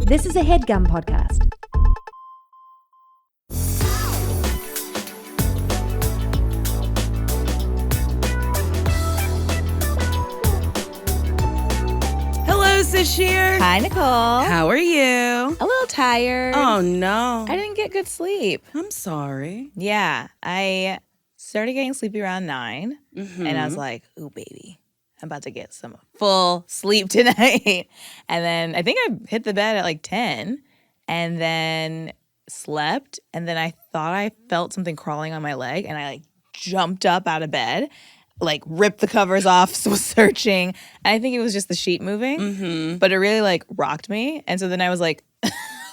This is a Headgum podcast. Hello, Sasheer. Hi, Nicole. How are you? A little tired. Oh, no. I didn't get good sleep. I'm sorry. Yeah, I started getting sleepy around 9, and I was like, ooh, baby, I'm about to get some full sleep tonight. And then I think I hit the bed at like 10, and then slept, and then I thought I felt something crawling on my leg, and I like jumped up out of bed, like ripped the covers off, was searching, and I think it was just the sheet moving, but it really like rocked me, and so then I was like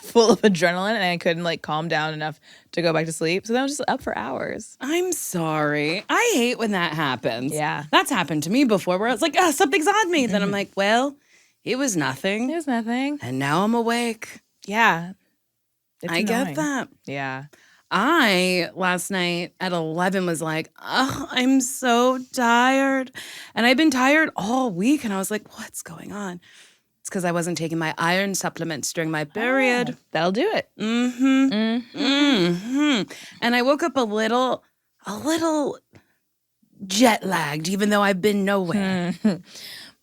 full of adrenaline, and I couldn't like calm down enough to go back to sleep, so then I was just up for hours. I'm sorry. I hate when that happens. Yeah. That's happened to me before where I was like, something's on me. Then I'm like, well, it was nothing. It was nothing. And now I'm awake. Yeah. It's I annoying. get that. Yeah. I, last night at 11, was like, I'm so tired. And I've been tired all week. And I was like, what's going on? It's because I wasn't taking my iron supplements during my period. That'll do it. And I woke up a little jet lagged, even though I've been nowhere.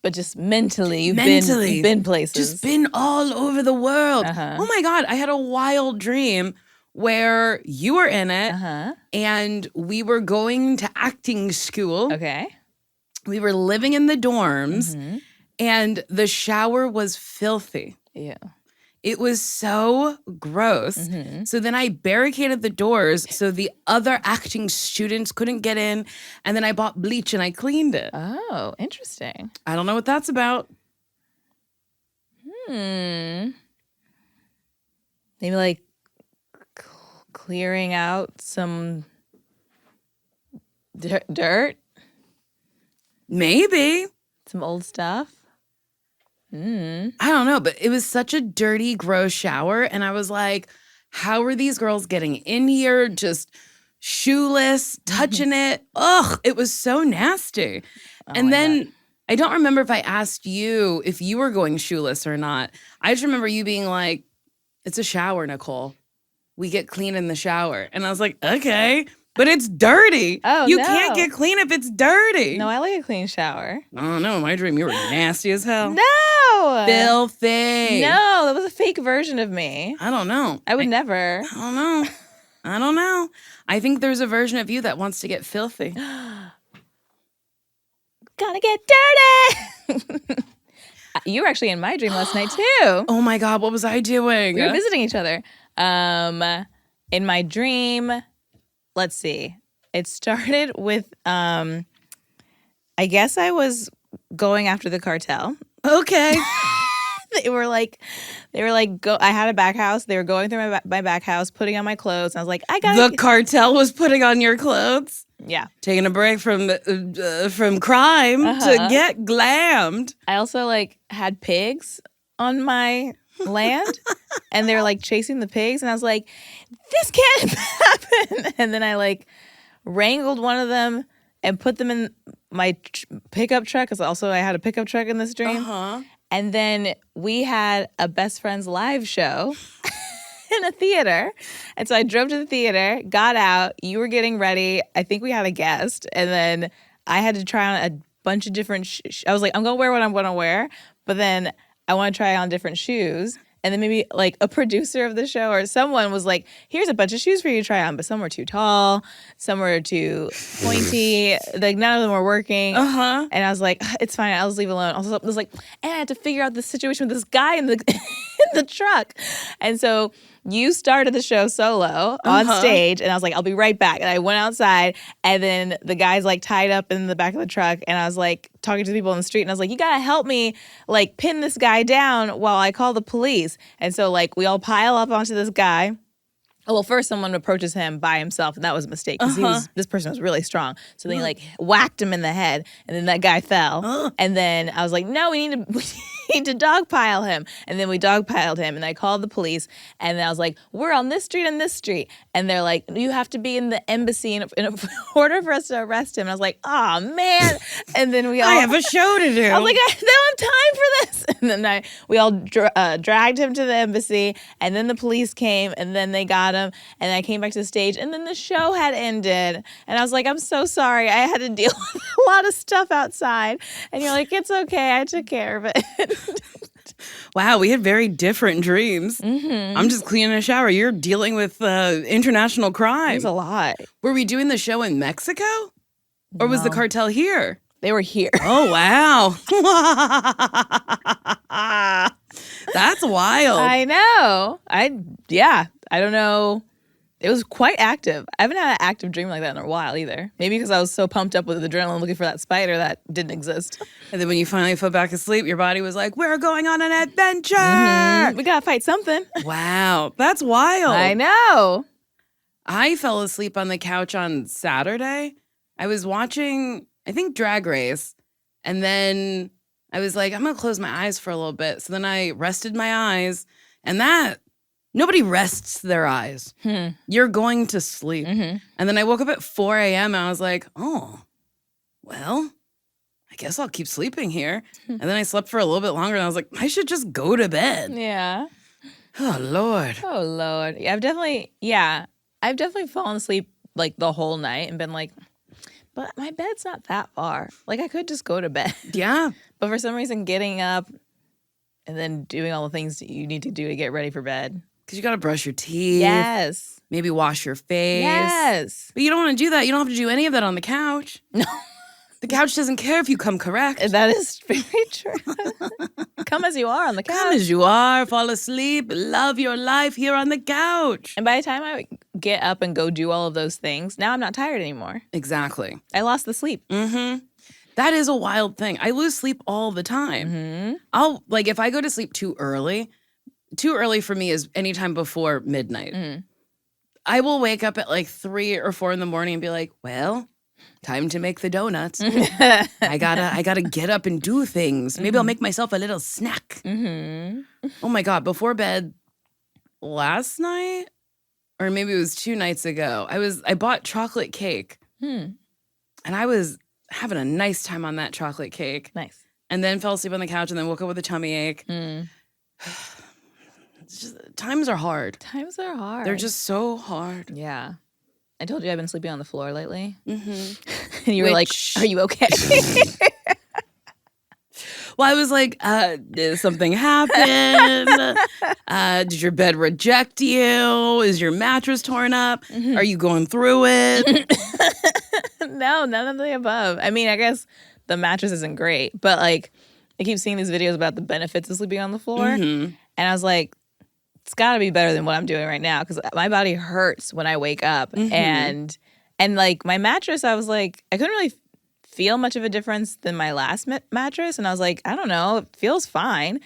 But just mentally, you've been places. Just been all over the world. Oh my God, I had a wild dream where you were in it and we were going to acting school. Okay. We were living in the dorms and the shower was filthy. Yeah. It was so gross. So then I barricaded the doors so the other acting students couldn't get in. And then I bought bleach and I cleaned it. Oh, interesting. I don't know what that's about. Maybe like clearing out some dirt, Maybe. some old stuff. I don't know, but it was such a dirty, gross shower. And I was like, how are these girls getting in here? Just shoeless, touching it. Ugh, it was so nasty. And then I don't remember if I asked you if you were going shoeless or not. I just remember you being like, it's a shower, Nicole. We get clean in the shower. And I was like, okay, but it's dirty. Oh, you no. can't get clean if it's dirty. No, I like a clean shower. I don't know. In my dream, you were nasty as hell. No. Filthy. No, that was a fake version of me. I don't know. I would never. I don't know. I think there's a version of you that wants to get filthy. Gotta get dirty. You were actually in my dream last night too. Oh my God, what was I doing? We were visiting each other. In my dream, let's see. It started with I guess I was going after the cartel. Okay. They were like, go. I had a back house. They were going through my back house, putting on my clothes. And I was like, I got The cartel was putting on your clothes. Yeah. Taking a break from crime to get glammed. I also like had pigs on my land, and they were like chasing the pigs, and I was like, this can't happen. And then I like wrangled one of them and put them in my pickup truck, because also I had a pickup truck in this dream. And then we had a best friends live show in a theater. And so I drove to the theater, got out, you were getting ready. I think we had a guest. And then I had to try on a bunch of different I was like, I'm going to wear what I'm going to wear. But then I want to try on different shoes. And then maybe like a producer of the show or someone was like, here's a bunch of shoes for you to try on. But some were too tall, some were too pointy. Like none of them were working. And I was like, it's fine. I'll just leave it alone. Also, I was like, and I had to figure out the situation with this guy in the in the truck. And so you started the show solo on stage, and I was like, I'll be right back. And I went outside, and then the guy's like tied up in the back of the truck, and I was like talking to the people on the street, and I was like, you gotta help me like pin this guy down while I call the police. And so like we all pile up onto this guy. Well, first someone approaches him by himself, and that was a mistake because this person was really strong. So then he like whacked him in the head, and then that guy fell. And then I was like, no, we need to dogpile him. And then we dogpiled him, and I called the police, and then I was like, we're on this street and this street. And they're like, you have to be in the embassy in order for us to arrest him. And I was like, oh, man. And then we all... I have a show to do. I was like, I don't have time for this. And then we all dragged him to the embassy, and then the police came, and then they got him, and I came back to the stage, and then the show had ended, and I was like, I'm so sorry. I had to deal with a lot of stuff outside. And you're like, it's okay. I took care of it. Wow, we had very different dreams. I'm just cleaning a shower. You're dealing with international crime. It was a lot. Were we doing the show in Mexico? Or was the cartel here? They were here. Oh, wow. That's wild. I know. I don't know. It was quite active. I haven't had an active dream like that in a while either. Maybe because I was so pumped up with adrenaline looking for that spider that didn't exist. And then when you finally fell back asleep, your body was like, we're going on an adventure. We got to fight something. Wow. That's wild. I know. I fell asleep on the couch on Saturday. I was watching, I think, Drag Race. And then I was like, I'm going to close my eyes for a little bit. So then I rested my eyes. And nobody rests their eyes. You're going to sleep. And then I woke up at 4 a.m. and I was like, oh, well, I guess I'll keep sleeping here. And then I slept for a little bit longer and I was like, I should just go to bed. Yeah. Oh, Lord. Oh, Lord. Yeah, I've definitely fallen asleep like the whole night and been like, but my bed's not that far. Like I could just go to bed. Yeah. But for some reason, getting up and then doing all the things that you need to do to get ready for bed. Because you got to brush your teeth. Yes. Maybe wash your face. Yes. But you don't want to do that. You don't have to do any of that on the couch. No. The couch doesn't care if you come correct. That is very true. Come as you are on the couch. Come as you are, fall asleep, love your life here on the couch. And by the time I get up and go do all of those things, now I'm not tired anymore. Exactly. I lost the sleep. That is a wild thing. I lose sleep all the time. If I go to sleep too early for me is anytime before midnight. I will wake up at like 3 or 4 in the morning and be like, well, time to make the donuts. I gotta get up and do things. Maybe I'll make myself a little snack. Oh my God, before bed last night, or maybe it was 2 nights ago, I bought chocolate cake. And I was having a nice time on that chocolate cake. Nice. And then fell asleep on the couch and then woke up with a tummy ache. Times are hard. Times are hard. They're just so hard. Yeah. I told you I've been sleeping on the floor lately. And you were like, are you okay? Well, I was like, did something happen? Did your bed reject you? Is your mattress torn up? Are you going through it? No, none of the above. I mean, I guess the mattress isn't great, but like I keep seeing these videos about the benefits of sleeping on the floor. And I was like, it's got to be better than what I'm doing right now because my body hurts when I wake up. And like my mattress, I was like, I couldn't really feel much of a difference than my last mattress. And I was like, I don't know, it feels fine.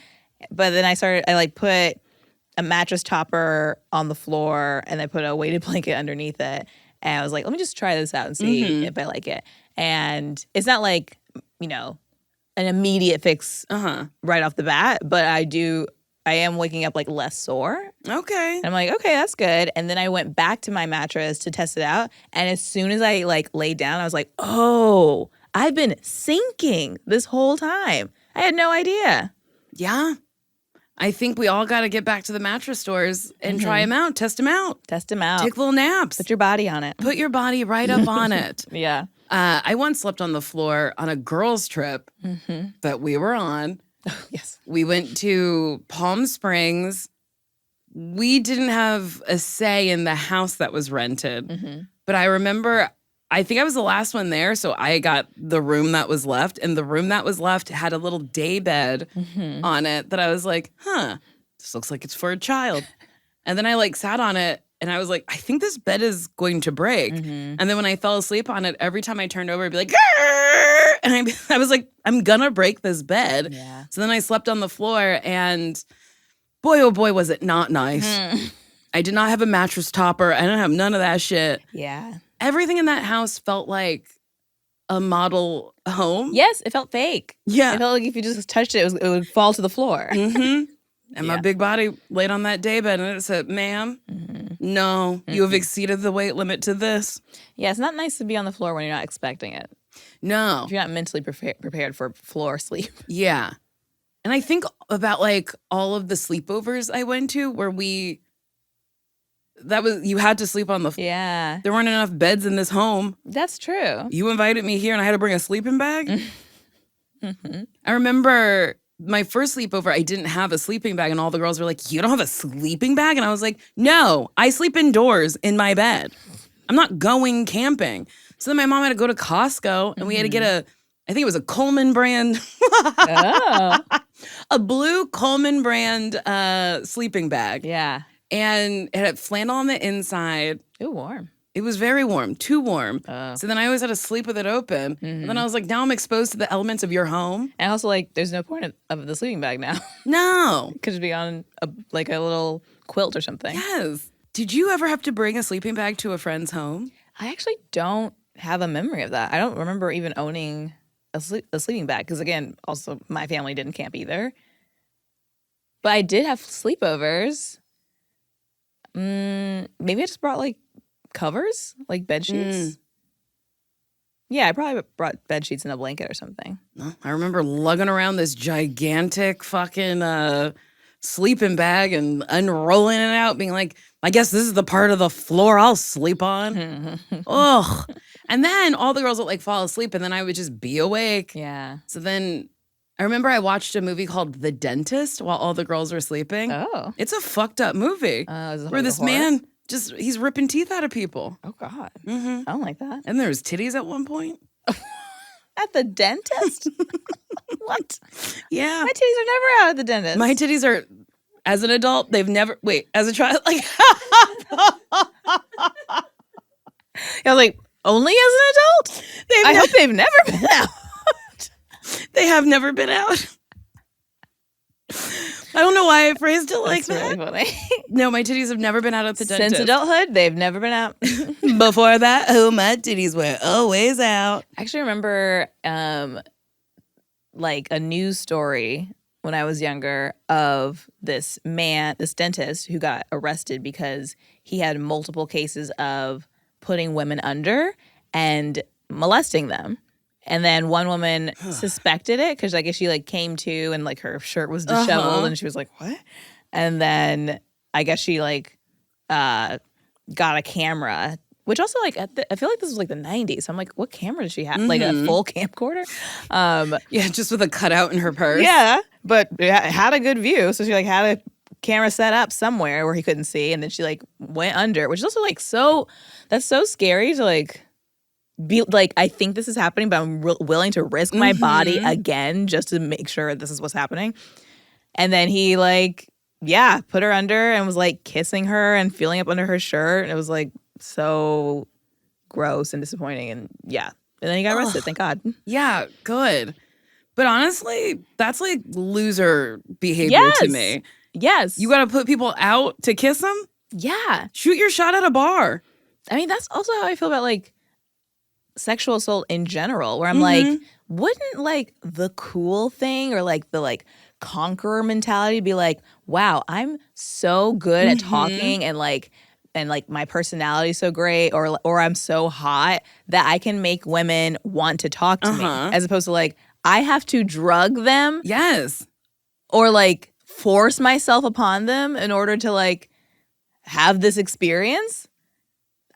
But then I put a mattress topper on the floor and I put a weighted blanket underneath it. And I was like, let me just try this out and see if I like it. And it's not like, an immediate fix right off the bat, but I am waking up like less sore. Okay. And I'm like, okay, that's good. And then I went back to my mattress to test it out. And as soon as I like laid down, I was like, oh, I've been sinking this whole time. I had no idea. Yeah. I think we all got to get back to the mattress stores and try them out, test them out. Test them out. Take little naps. Put your body on it. Put your body right up on it. Yeah. I once slept on the floor on a girls' trip that we were on. Yes. We went to Palm Springs. We didn't have a say in the house that was rented. But I remember, I think I was the last one there, so I got the room that was left. And the room that was left had a little day bed on it that I was like, this looks like it's for a child. And then I like sat on it and I was like, I think this bed is going to break. And then when I fell asleep on it, every time I turned over, I'd be like, grrr! And I was like, I'm gonna break this bed. Yeah. So then I slept on the floor and boy, oh boy, was it not nice. I did not have a mattress topper. I didn't have none of that shit. Yeah. Everything in that house felt like a model home. Yes, it felt fake. Yeah. It felt like if you just touched it, it would fall to the floor. And my big body laid on that daybed and it said, ma'am, no, you have exceeded the weight limit to this. Yeah, it's not nice to be on the floor when you're not expecting it. No. If you're not mentally prepared for floor sleep. Yeah. And I think about like all of the sleepovers I went to where you had to sleep on the floor. Yeah. There weren't enough beds in this home. That's true. You invited me here and I had to bring a sleeping bag. I remember my first sleepover, I didn't have a sleeping bag and all the girls were like, you don't have a sleeping bag? And I was like, no, I sleep indoors in my bed. I'm not going camping. So then my mom had to go to Costco and we had to get I think it was a Coleman brand, a blue Coleman brand sleeping bag. Yeah. And it had flannel on the inside. Ooh, warm. It was very warm, too warm. So then I always had to sleep with it open. And then I was like, now I'm exposed to the elements of your home. And also, like, there's no point of the sleeping bag now. No. It could be on a little quilt or something. Yes. Did you ever have to bring a sleeping bag to a friend's home? I actually don't have a memory of that. I don't remember even owning a sleeping bag because, again, also my family didn't camp either. But I did have sleepovers. Maybe I just brought, like, covers, like bed sheets. Yeah, I probably brought bed sheets and a blanket or something. I remember lugging around this gigantic fucking sleeping bag and unrolling it out, being like, I guess this is the part of the floor I'll sleep on. Ugh. And then all the girls would like fall asleep and then I would just be awake. Yeah. So then I remember I watched a movie called The Dentist while all the girls were sleeping. Oh. It's a fucked up movie where this man he's ripping teeth out of people. Oh, God. I don't like that. And there's titties at one point. At the dentist? What? Yeah. My titties are never out at the dentist. My titties are, as an adult, they've never, as a child, like. I was like, only as an adult? I hope they've never been out. They have never been out. I don't know why I phrased it like That's that. really funny. No, my titties have never been out at the dentist. Since adulthood, they've never been out. Before that, my titties were always out. I actually remember like a news story when I was younger of this dentist who got arrested because he had multiple cases of putting women under and molesting them. And then one woman suspected it because I guess she like came to and like her shirt was disheveled and she was like, what? And then I guess she like got a camera, which also like I feel like this was like the 90s. So I'm like, what camera did she have? Like a full camcorder? Yeah, just with a cutout in her purse. Yeah, but it had a good view. So she like had a camera set up somewhere where he couldn't see. And then she like went under, which is also like that's so scary to like be like, I think this is happening, but I'm willing to risk my body again just to make sure this is what's happening. And then he like, yeah, put her under and was like kissing her and feeling up under her shirt. And it was like so gross and disappointing. And yeah. And then he got arrested, thank God. Yeah, good. But honestly, that's like loser behavior to me. Yes. You got to put people out to kiss them? Yeah. Shoot your shot at a bar. I mean, that's also how I feel about like sexual assault in general, where I'm like, wouldn't like the cool thing or like the like conqueror mentality be like, wow, I'm so good at talking and like my personality is so great or I'm so hot that I can make women want to talk to me, as opposed to like I have to drug them. Yes. Or like force myself upon them in order to like have this experience.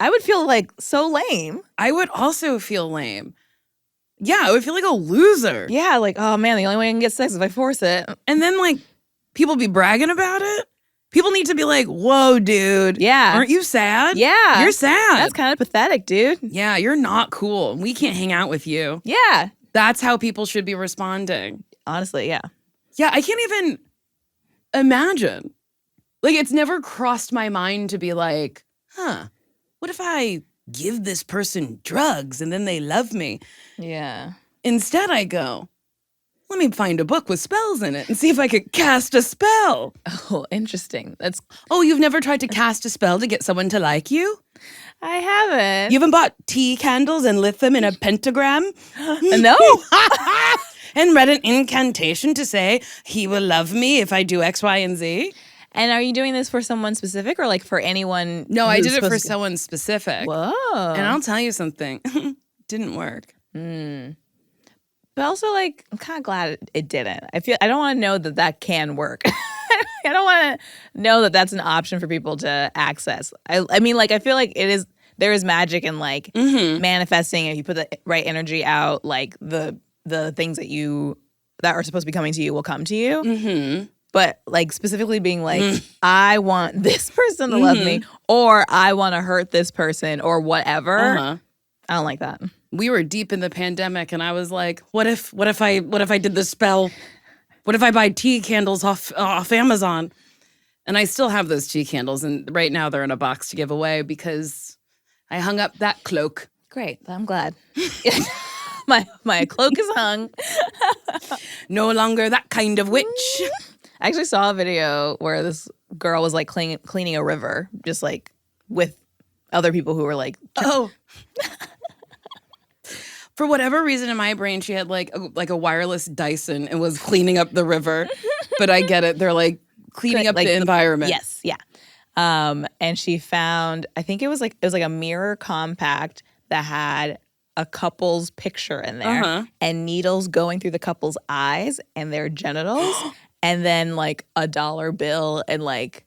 I would feel like so lame. I would also feel lame. Yeah, I would feel like a loser. Yeah, like, oh man, the only way I can get sex is if I force it. And then like people be bragging about it. People need to be like, whoa, dude. Yeah. Aren't you sad? Yeah. You're sad. That's kind of pathetic, dude. Yeah, you're not cool. We can't hang out with you. Yeah. That's how people should be responding. Honestly, yeah. Yeah, I can't even imagine. Like, it's never crossed my mind to be like, what if I give this person drugs and then they love me? Yeah. Instead, I go, let me find a book with spells in it and see if I could cast a spell. Oh, interesting. Oh, you've never tried to cast a spell to get someone to like you? I haven't. You haven't bought tea candles and lit them in a pentagram? No. And read an incantation to say, he will love me if I do X, Y, and Z? And are you doing this for someone specific or like for anyone? No, I did it for someone specific. Whoa. And I'll tell you something. Didn't work. But But also, like, I'm kind of glad it didn't. I don't want to know that can work. I don't want to know that that's an option for people to access. I mean, like, I feel like there is magic in, like, manifesting. If you put the right energy out, like, the things that are supposed to be coming to you will come to you. Mm-hmm. But, like, specifically being like, I want this person to love me, or I want to hurt this person, or whatever. I don't like that. We were deep in the pandemic, and I was like, what if I did the spell? What if I buy tea candles off Amazon? And I still have those tea candles, and right now they're in a box to give away because I hung up that cloak. Great. I'm glad. My cloak is hung. No longer that kind of witch. I actually saw a video where this girl was like cleaning a river, just like with other people who were like, oh. For whatever reason in my brain, she had like a wireless Dyson and was cleaning up the river. But I get it. They're like cleaning up the environment. Yes, yeah. And she found, I think it was like a mirror compact that had a couple's picture in there and needles going through the couple's eyes and their genitals. And then, like, a dollar bill and, like,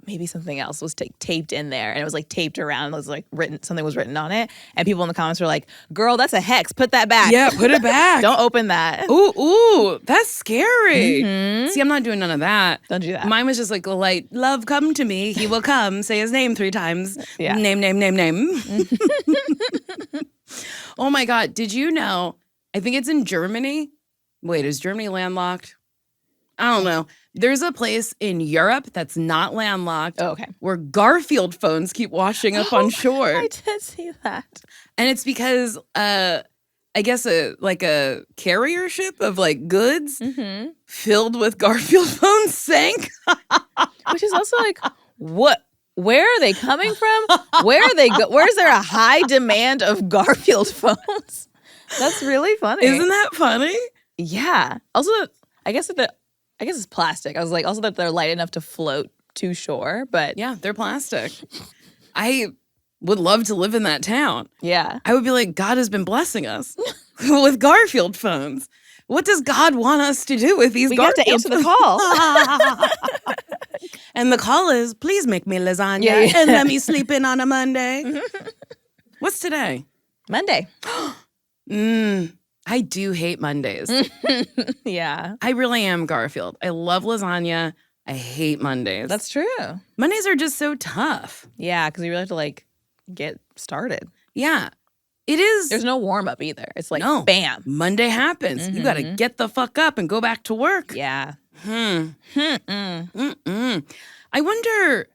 maybe something else was taped in there. And it was, like, taped around. It was, like, something was written on it. And people in the comments were like, girl, that's a hex. Put that back. Yeah, put it back. Don't open that. Ooh, that's scary. Mm-hmm. See, I'm not doing none of that. Don't do that. Mine was just like, love, come to me. He will come. Say his name 3 times. Yeah. Name. Oh, my God. Did you know? I think it's in Germany. Wait, is Germany landlocked? I don't know. There's a place in Europe that's not landlocked. Oh, okay. Where Garfield phones keep washing up on shore. I did see that. And it's because, I guess, a carrier ship of, like, goods filled with Garfield phones sank. Which is also like, what? Where are they coming from? Where are they Where's there a high demand of Garfield phones? That's really funny. Isn't that funny? Yeah. Also, I guess it's plastic. I was like, also that they're light enough to float to shore, but yeah, they're plastic. I would love to live in that town. Yeah. I would be like, God has been blessing us with Garfield phones. What does God want us to do with these Garfield phones? We have to answer the call. And the call is, please make me lasagna and let me sleep in on a Monday. What's today? Monday. I do hate Mondays. Yeah. I really am Garfield. I love lasagna. I hate Mondays. That's true. Mondays are just so tough. Yeah, because you really have to, like, get started. Yeah. It is. There's no warm up either. It's like, no. Bam. Monday happens. You got to get the fuck up and go back to work. Yeah. I wonder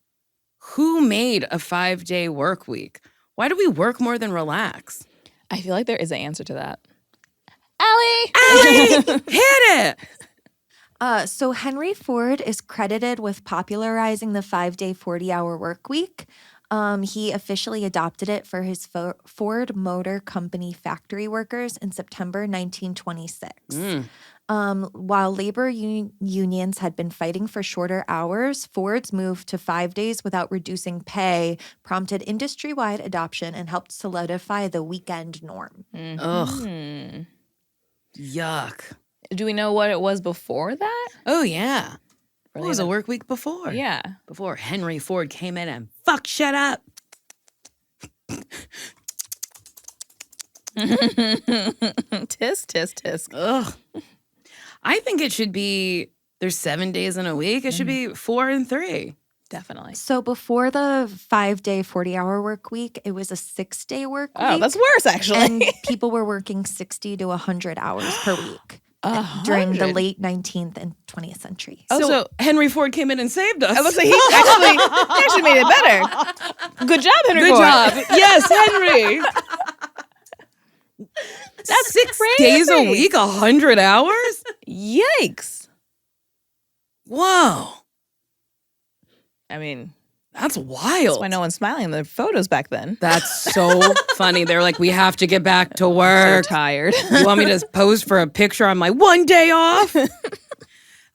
who made a 5-day work week. Why do we work more than relax? I feel like there is an answer to that. Allie, hit it. So Henry Ford is credited with popularizing the 5-day 40-hour work week. He officially adopted it for his Ford Motor Company factory workers in September 1926. While labor unions had been fighting for shorter hours, Ford's move to 5 days without reducing pay prompted industry-wide adoption and helped solidify the weekend norm. Ugh. Yuck. Do we know what it was before that? Oh, yeah. What was a work week before? Yeah. Before Henry Ford came in and shut up. Tisk, tisk, tisk. Ugh. I think it should be, there's 7 days in a week. It should be 4 and 3. Definitely. So before the 5-day 40-hour work week, it was a 6-day work week. Oh, that's worse, actually. And people were working 60 to 100 hours per week during the late 19th and 20th century. Oh, so Henry Ford came in and saved us. I was like, he actually made it better. Good job, Henry Ford. Good job. Yes, Henry. That's 6 crazy. days a week, 100 hours? Yikes. Whoa. I mean, that's wild. That's why no one's smiling in the photos back then. That's so funny. They're like, we have to get back to work. So tired. You want me to pose for a picture on my 1 day off?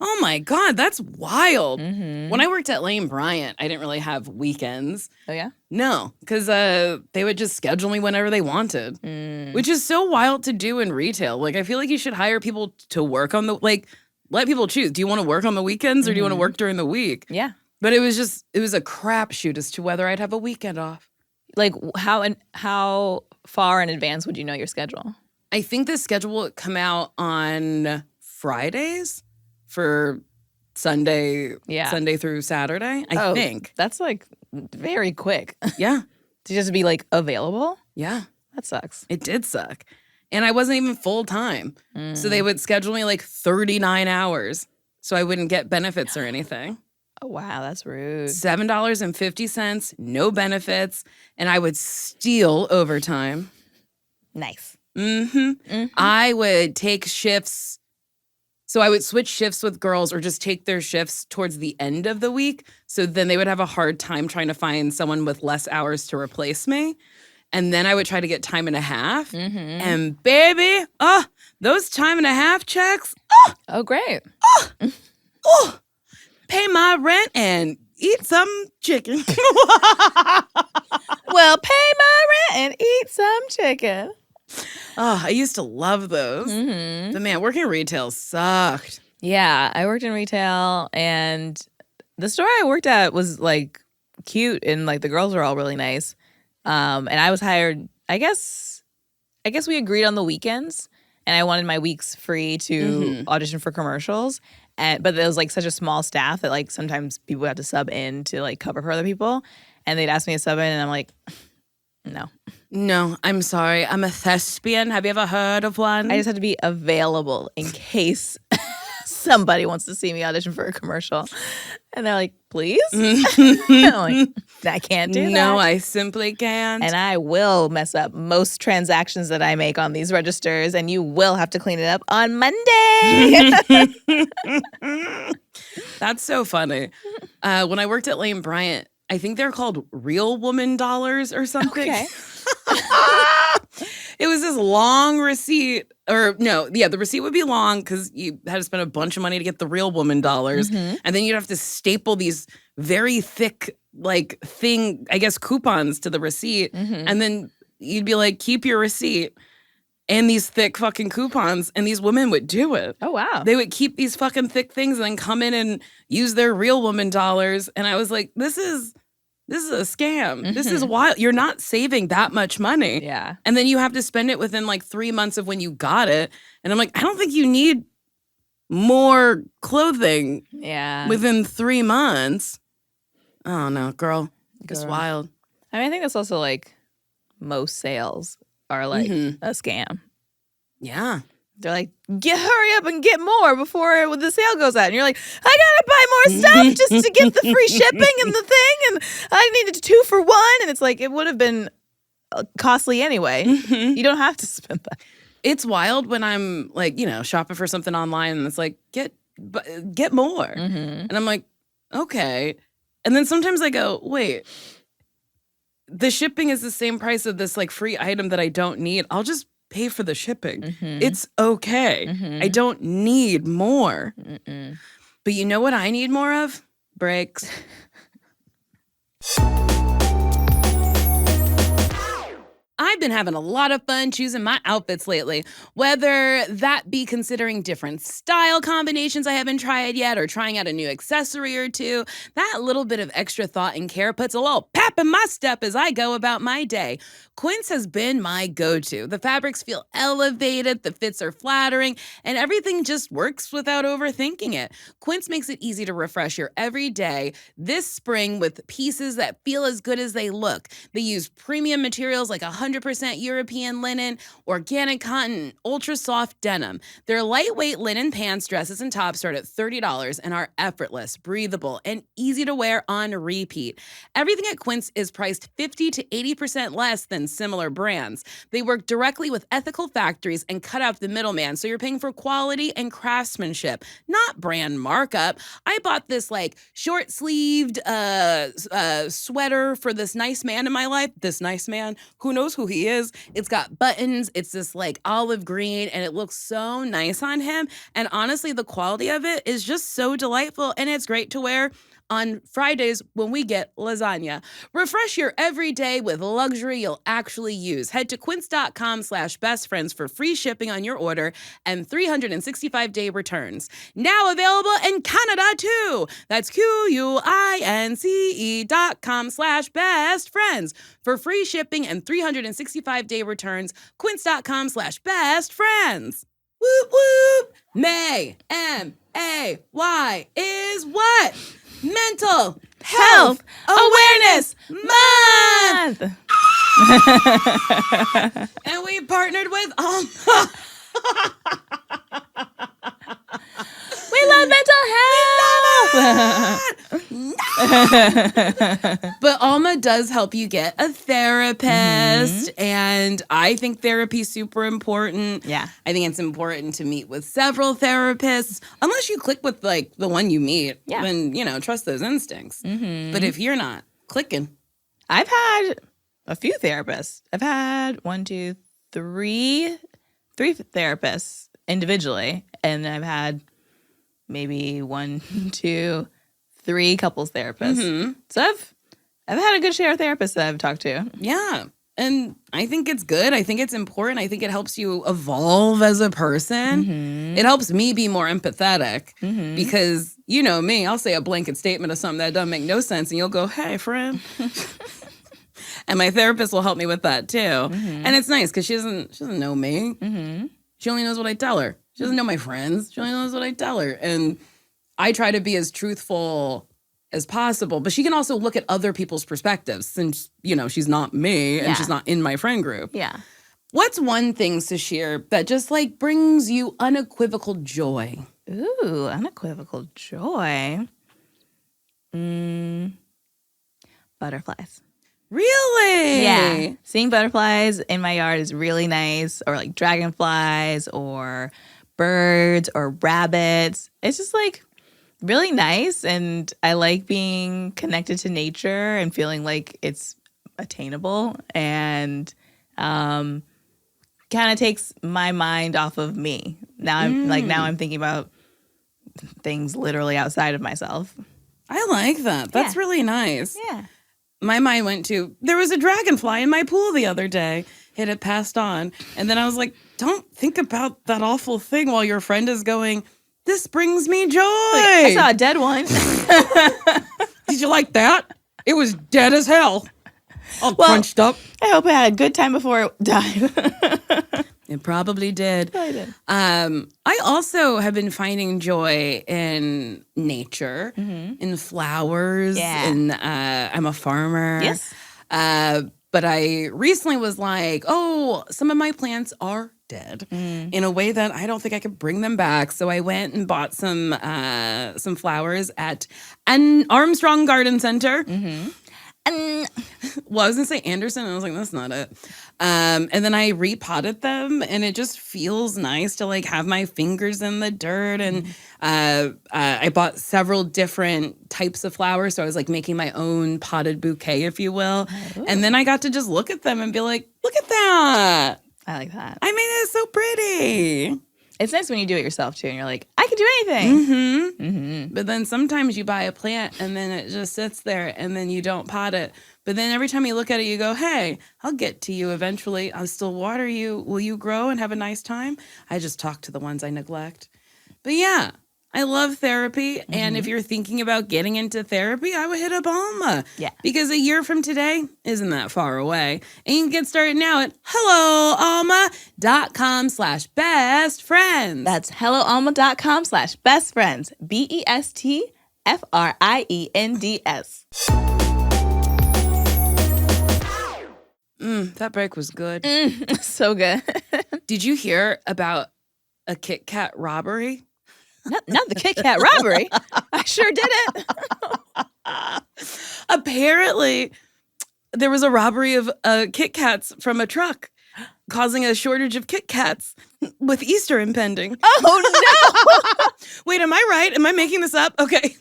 Oh my God, that's wild. Mm-hmm. When I worked at Lane Bryant, I didn't really have weekends. Oh, yeah? No, because they would just schedule me whenever they wanted, which is so wild to do in retail. Like, I feel like you should hire people to work on let people choose. Do you want to work on the weekends or do you want to work during the week? Yeah. But it was a crapshoot as to whether I'd have a weekend off. Like, how far in advance would you know your schedule? I think the schedule would come out on Fridays for Sunday through Saturday, I think. That's like very quick. Yeah. To just be like available? Yeah. That sucks. It did suck. And I wasn't even full time. So they would schedule me like 39 hours so I wouldn't get benefits or anything. Oh, wow. That's rude. $7.50, no benefits. And I would steal overtime. Nice. I would take shifts. So I would switch shifts with girls or just take their shifts towards the end of the week. So then they would have a hard time trying to find someone with less hours to replace me. And then I would try to get time and a half. And baby, those time and a half checks, Oh, great. pay my rent and eat some chicken. Well, pay my rent and eat some chicken. I used to love those. But man, working retail sucked. Yeah, I worked in retail, and the store I worked at was like cute, and like the girls were all really nice. And I was hired. I guess we agreed on the weekends, and I wanted my weeks free to audition for commercials. But there was like such a small staff that like sometimes people have to sub in to like cover for other people, and they'd ask me to sub in, and I'm like, no. No, I'm sorry. I'm a thespian. Have you ever heard of one? I just had to be available in case somebody wants to see me audition for a commercial. And they're like, please? I'm like, I can't do that. No, I simply can't. And I will mess up most transactions that I make on these registers, and you will have to clean it up on Monday. That's so funny. When I worked at Lane Bryant, I think they're called real woman dollars or something. Okay. It was this long receipt, the receipt would be long because you had to spend a bunch of money to get the real woman dollars. And then you'd have to staple these very thick, coupons to the receipt. And then you'd be like, keep your receipt and these thick fucking coupons. And these women would do it. Oh, wow. They would keep these fucking thick things and then come in and use their real woman dollars. And I was like, this is a scam. This is wild. You're not saving that much money. Yeah. And then you have to spend it within like 3 months of when you got it. And I'm like, I don't think you need more clothing within 3 months. Oh, no, girl. It's wild. I mean, I think that's also like most sales are like a scam. Yeah. They're like, hurry up and get more before the sale goes out. And you're like, I gotta buy more stuff just to get the free shipping and the thing. And I needed 2 for 1. And it's like, it would have been costly anyway. You don't have to spend that. It's wild when I'm like, shopping for something online and it's like, get more. And I'm like, okay. And then sometimes I go, wait, the shipping is the same price of this like free item that I don't need. I'll just pay for the shipping. It's okay. I don't need more. But you know what I need more of? Breaks. I've been having a lot of fun choosing my outfits lately, whether that be considering different style combinations I haven't tried yet or trying out a new accessory or two. That little bit of extra thought and care puts a little pep in my step as I go about my day. Quint has been my go-to. The fabrics feel elevated, the fits are flattering, and everything just works without overthinking it. Quint makes it easy to refresh your everyday this spring with pieces that feel as good as they look. They use premium materials like 100% European linen, organic cotton, ultra soft denim. Their lightweight linen pants, dresses, and tops start at $30 and are effortless, breathable, and easy to wear on repeat. Everything at Quince is priced 50 to 80% less than similar brands. They work directly with ethical factories and cut out the middleman, so you're paying for quality and craftsmanship, not brand markup. I bought this like short-sleeved sweater for this nice man in my life. This nice man, who knows who who he is. It's got buttons. It's this like olive green, and it looks so nice on him. And honestly, the quality of it is just so delightful, and it's great to wear on Fridays when we get lasagna. Refresh your everyday with luxury you'll actually use. Head to quince.com/bestfriends for free shipping on your order and 365-day returns. Now available in Canada too. That's QUINCE.com/bestfriends for free shipping and 365-day returns. Quince.com/bestfriends. Whoop whoop. May, M-A-Y is what? Mental Health Awareness Month! And we partnered with We love mental health. But Alma does help you get a therapist, and I think therapy's super important. Yeah. I think it's important to meet with several therapists, unless you click with like the one you meet. Yeah. Then trust those instincts. But if you're not clicking, I've had a few therapists. I've had 3 therapists individually, and I've had maybe 1, 2, 3 couples therapists. So I've had a good share of therapists that I've talked to. yeah. And I think it's good. I think it's important. I think it helps you evolve as a person. It helps me be more empathetic because you know me, I'll say a blanket statement of something that doesn't make no sense and you'll go, hey, friend. And my therapist will help me with that too. And it's nice because she doesn't know me. She only knows what I tell her. She doesn't know my friends. She only knows what I tell her. And I try to be as truthful as possible, but she can also look at other people's perspectives since, she's not me and she's not in my friend group. Yeah. What's one thing, Sasheer, that just like brings you unequivocal joy? Ooh, unequivocal joy. Butterflies. Really? Yeah. Seeing butterflies in my yard is really nice, or like dragonflies or birds or rabbits. It's just like really nice, and I like being connected to nature and feeling like it's attainable, and kind of takes my mind off of me. Now I'm thinking about things literally outside of myself. I like that. That's really nice. Yeah. My mind went to, there was a dragonfly in my pool the other day. It had passed on. And then I was like, don't think about that awful thing while your friend is going, this brings me joy. I saw a dead one. Did you like that? It was dead as hell. All crunched up. I hope I had a good time before it died. It probably did. Probably did. I also have been finding joy in nature, in flowers, and I'm a farmer. Yes. But I recently was like, oh, some of my plants are dead in a way that I don't think I could bring them back. So I went and bought some flowers at an Armstrong Garden Center. Well, I was going to say Anderson, and I was like, that's not it. And then I repotted them, and it just feels nice to like have my fingers in the dirt. And I bought several different types of flowers, so I was like making my own potted bouquet, if you will. Ooh. And then I got to just look at them and be like, look at that. I like that. I made it so pretty. It's nice when you do it yourself, too, and you're like, I can do anything. But then sometimes you buy a plant, and then it just sits there, and then you don't pot it. But then every time you look at it, you go, hey, I'll get to you eventually. I'll still water you. Will you grow and have a nice time? I just talk to the ones I neglect. But yeah, I love therapy. And if you're thinking about getting into therapy, I would hit up Alma. Yeah. Because a year from today isn't that far away. And you can get started now at helloalma.com/bestfriends. That's helloalma.com/bestfriends. BESTFRIENDS. That break was good. So good. Did you hear about a Kit Kat robbery? Not the Kit Kat robbery. I sure didn't. Apparently, there was a robbery of Kit Kats from a truck, causing a shortage of Kit Kats with Easter impending. Oh, no. Wait, am I right? Am I making this up? Okay.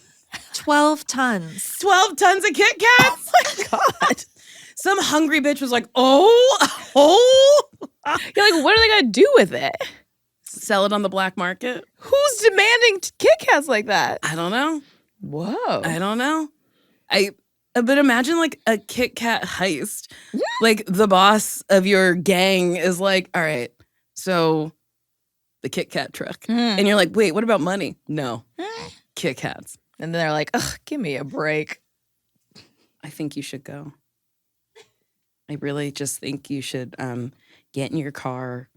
12 tons. 12 tons of Kit Kats? Oh, my God. Some hungry bitch was like, oh. You're like, what are they going to do with it? Sell it on the black market? Who's demanding Kit Kats like that? I don't know. Whoa. I don't know. But imagine like a Kit Kat heist. Like the boss of your gang is like, all right, so the Kit Kat truck. And you're like, wait, what about money? No. Kit Kats. And then they're like, ugh, give me a break. I think you should go. I really just think you should get in your car,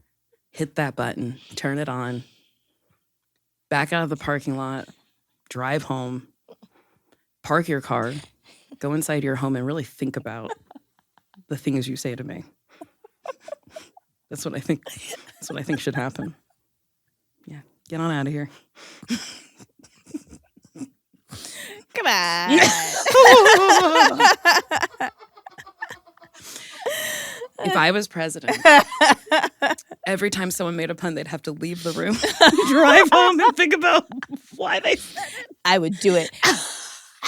hit that button, turn it on, back out of the parking lot, drive home, park your car, go inside your home and really think about the things you say to me. That's what I think should happen. Yeah, get on out of here. Come on. If I was president, every time someone made a pun, they'd have to leave the room, drive home, and think about why they said it. I would do it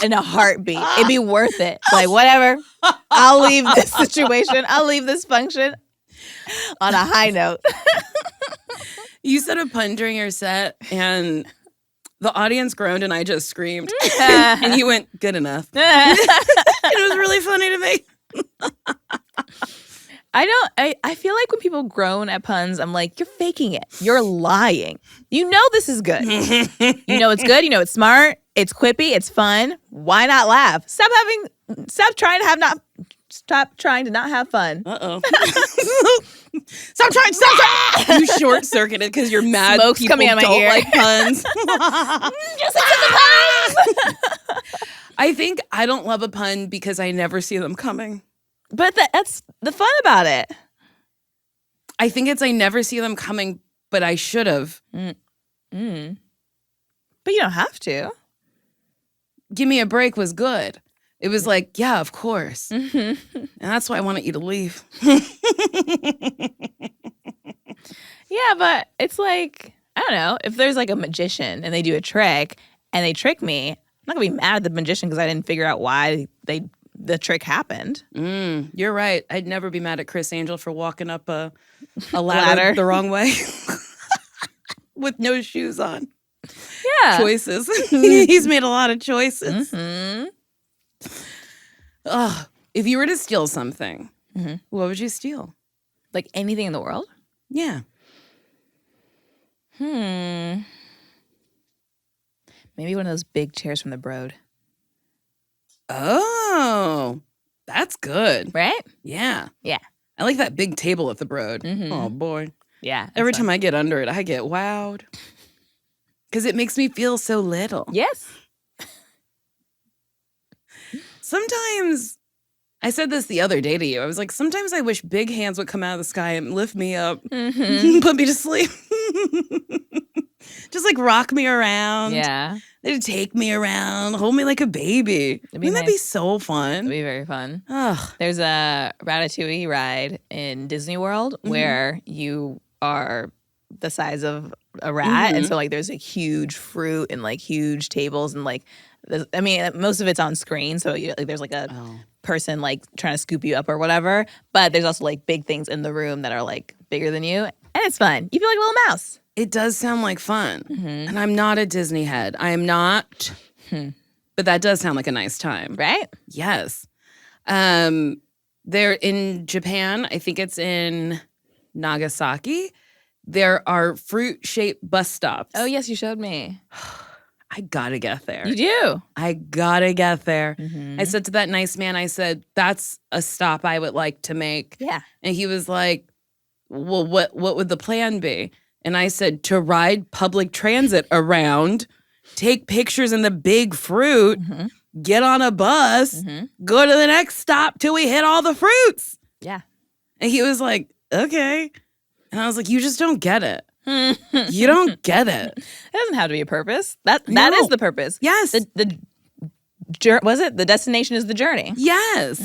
in a heartbeat. It'd be worth it. Like, whatever. I'll leave this situation. I'll leave this function on a high note. You said a pun during your set, and the audience groaned, and I just screamed. And you went, good enough. It was really funny to me. I feel like when people groan at puns, I'm like, you're faking it. You're lying. You know this is good. You know it's good. You know it's smart. It's quippy. It's fun. Why not laugh? Stop trying to not have fun. Uh-oh. Stop trying. You short-circuited because you're mad Smoke's people coming out of my don't ear. like puns. Just listen to puns. I think I don't love a pun because I never see them coming. But that's the fun about it. I think it's I never see them coming, but I should have. But you don't have to. Give me a break was good. It was like, yeah, of course. And that's why I wanted you to leave. Yeah, but it's like, I don't know, if there's like a magician and they do a trick and they trick me, I'm not going to be mad at the magician because I didn't figure out why the trick happened. You're right. I'd never be mad at Chris Angel for walking up a ladder the wrong way with no shoes on. Yeah. Choices. He's made a lot of choices. If you were to steal something, what would you steal? Like anything in the world? Yeah. Maybe one of those big chairs from the Broad. Oh, that's good. Right? Yeah. Yeah. I like that big table at the Broad. Oh, boy. Yeah. Every time I get under it, I get wowed. Because it makes me feel so little. Yes. Sometimes, I said this the other day to you. I was like, sometimes I wish big hands would come out of the sky and lift me up, put me to sleep. Just like rock me around. Yeah. They'd take me around, hold me like a baby. Wouldn't that be so fun? It'd be very fun. Ugh. There's a Ratatouille ride in Disney World where you are the size of a rat. And so like there's like huge fruit and like huge tables and like, I mean, most of it's on screen. So there's like a person like trying to scoop you up or whatever. But there's also like big things in the room that are like bigger than you. And it's fun. You feel like a little mouse. It does sound like fun. And I'm not a Disney head. I am not. But that does sound like a nice time. Right? Yes. They're in Japan. I think it's in Nagasaki. There are fruit-shaped bus stops. Oh, yes, you showed me. I gotta get there. You do? I gotta get there. I said to that nice man, I said, that's a stop I would like to make. Yeah. And he was like, well, what would the plan be? And I said, to ride public transit around, take pictures in the big fruit, get on a bus, go to the next stop till we hit all the fruits. Yeah. And he was like, okay. And I was like, you just don't get it. You don't get it. It doesn't have to be a purpose. That is the purpose. Yes. Was it? The destination is the journey. Yes.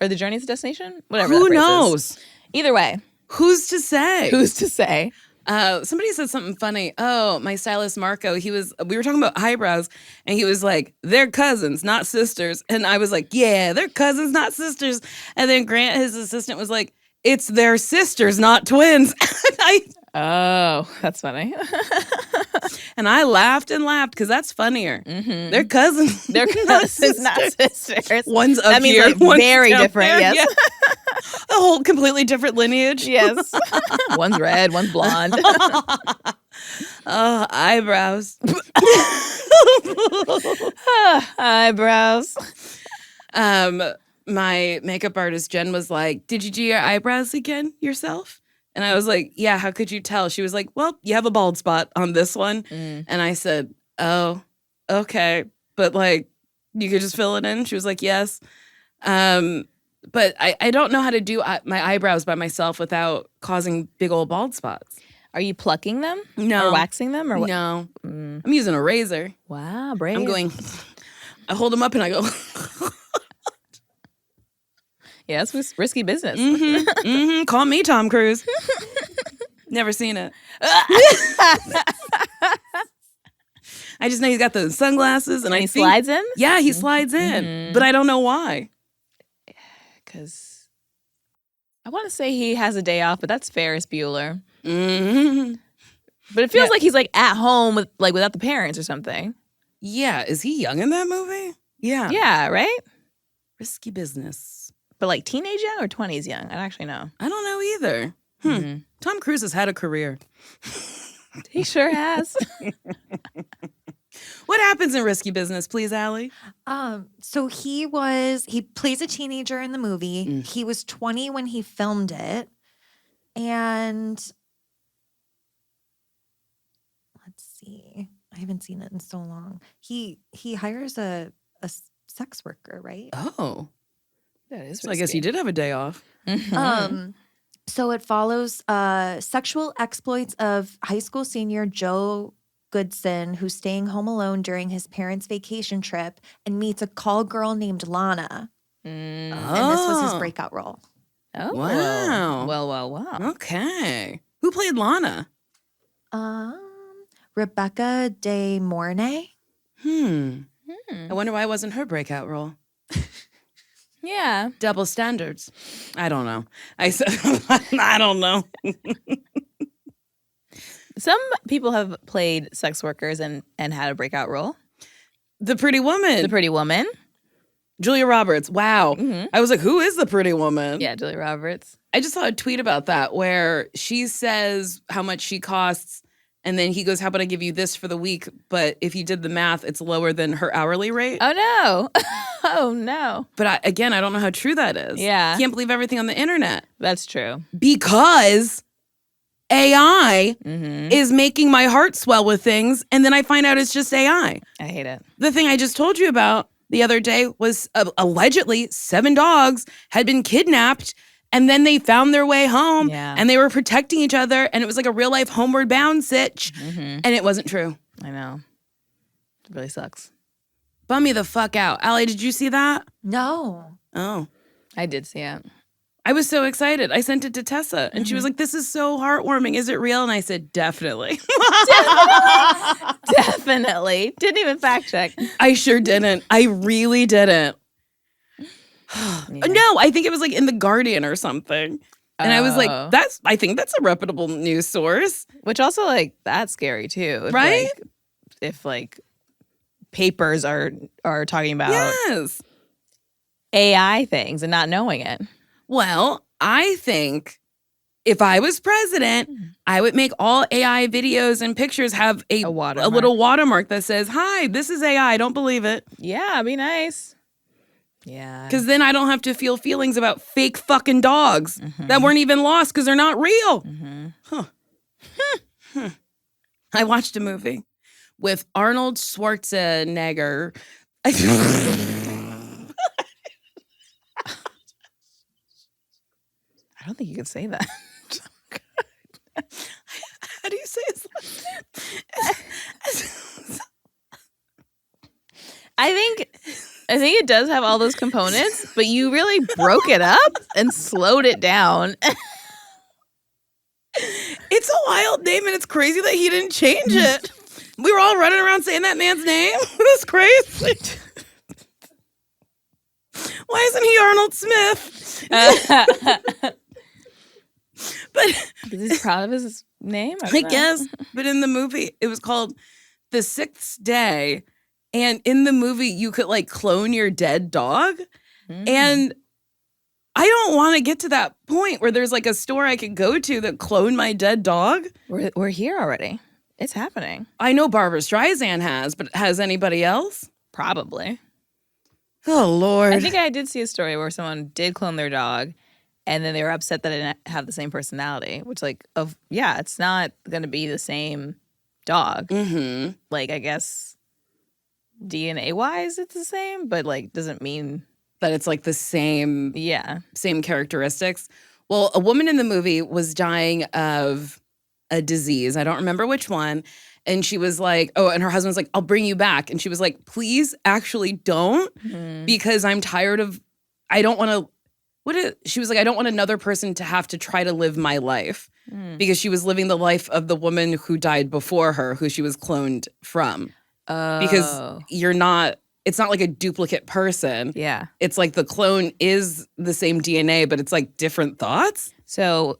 Or the journey is the destination? Whatever. Who that phrase knows? is. Either way. Who's to say? Who's to say? Somebody said something funny. Oh, my stylist Marco, we were talking about eyebrows, and he was like, they're cousins, not sisters. And I was like, yeah, they're cousins, not sisters. And then Grant, his assistant, was like, it's their sisters, not twins. Oh, that's funny. And I laughed and laughed because that's funnier. Mm-hmm. They're cousins. They're cousins, not sisters. One's up that means here, like one's very down different. there. Yes. Yeah. A whole completely different lineage. Yes. One's red, one's blonde. Oh, eyebrows. Eyebrows. My makeup artist Jen was like, "Did you do your eyebrows again yourself?" And I was like, "Yeah, how could you tell?" She was like, "Well, you have a bald spot on this one." And I said, "Oh, okay. But like, you could just fill it in?" She was like, "Yes." But I don't know how to do my eyebrows by myself without causing big old bald spots. Are you plucking them? No. Or waxing them? Or what? No. I'm using a razor. Wow, brave. I'm going, I hold them up and I go. Yeah, it's risky business. Call me Tom Cruise. Never seen it. I just know he's got the sunglasses and he slides in? Yeah, he slides in, but I don't know why. Because I want to say he has a day off, but that's Ferris Bueller. But it feels like he's like at home with like without the parents or something. Yeah, is he young in that movie? Yeah. Yeah, right? Risky business. But like teenage young or 20s young? I don't actually know. I don't know either. Tom Cruise has had a career. He sure has. What happens in Risky Business, please, Allie? So he plays a teenager in the movie. He was 20 when he filmed it. And let's see. I haven't seen it in so long. He hires a sex worker, right? Oh. That is So I guess he did have a day off. So it follows sexual exploits of high school senior Joe Goodson, who's staying home alone during his parents' vacation trip and meets a call girl named Lana. And this was his breakout role. Oh. Wow. Well. Okay. Who played Lana? Rebecca De Mornay. I wonder why it wasn't her breakout role. Yeah. Double standards. I don't know. I said, I don't know. Some people have played sex workers and had a breakout role. The Pretty Woman. The Pretty Woman. Julia Roberts. Wow. I was like, who is the Pretty Woman? Yeah, Julia Roberts. I just saw a tweet about that where she says how much she costs. And then he goes, how about I give you this for the week? But if you did the math, it's lower than her hourly rate. Oh, no. Oh, no. But I don't know how true that is. Yeah. Can't believe everything on the internet. That's true. Because AI is making my heart swell with things. And then I find out it's just AI. I hate it. The thing I just told you about the other day was allegedly 7 dogs had been kidnapped. And then they found their way home and they were protecting each other. And it was like a real life homeward bound sitch. And it wasn't true. I know. It really sucks. Bum me the fuck out. Allie, did you see that? No. Oh. I did see it. I was so excited. I sent it to Tessa and she was like, this is so heartwarming. Is it real? And I said, definitely. Definitely. Didn't even fact check. I sure didn't. I really didn't. No, I think it was like in The Guardian or something. And I was like, I think that's a reputable news source. Which also, like, that's scary too. If, right? If papers are talking about AI things and not knowing it. Well, I think if I was president, I would make all AI videos and pictures have a little watermark that says, hi, this is AI. Don't believe it. Yeah, it'd be nice. Yeah. Because then I don't have to feel feelings about fake fucking dogs that weren't even lost because they're not real. I watched a movie with Arnold Schwarzenegger. I don't think you could say that. How do you say his last name? I think it does have all those components, but you really broke it up and slowed it down. It's It's a wild name, and it's crazy that he didn't change it. We were all running around saying that man's name. That's crazy. Why isn't he Arnold Smith? But He's proud of his name. I guess. But in the movie, it was called The Sixth Day. And in the movie, you could like clone your dead dog. And I don't want to get to that point where there's like a store I could go to that clone my dead dog. We're here already. It's happening. I know Barbara Streisand has, but has anybody else? Probably. Oh, Lord. I think I did see a story where someone did clone their dog, and then they were upset that it didn't have the same personality, which, like, it's not going to be the same dog. Mm-hmm. Like, I guess DNA-wise it's the same, but, like, doesn't mean... That it's like the same characteristics. Well, a woman in the movie was dying of a disease. I don't remember which one. And she was like, and her husband was like, I'll bring you back. And she was like, please actually don't, because I'm tired of, I don't want to, she was like, I don't want another person to have to try to live my life, because she was living the life of the woman who died before her, who she was cloned from. Because it's not like a duplicate person. Yeah. It's like the clone is the same DNA, but it's like different thoughts. So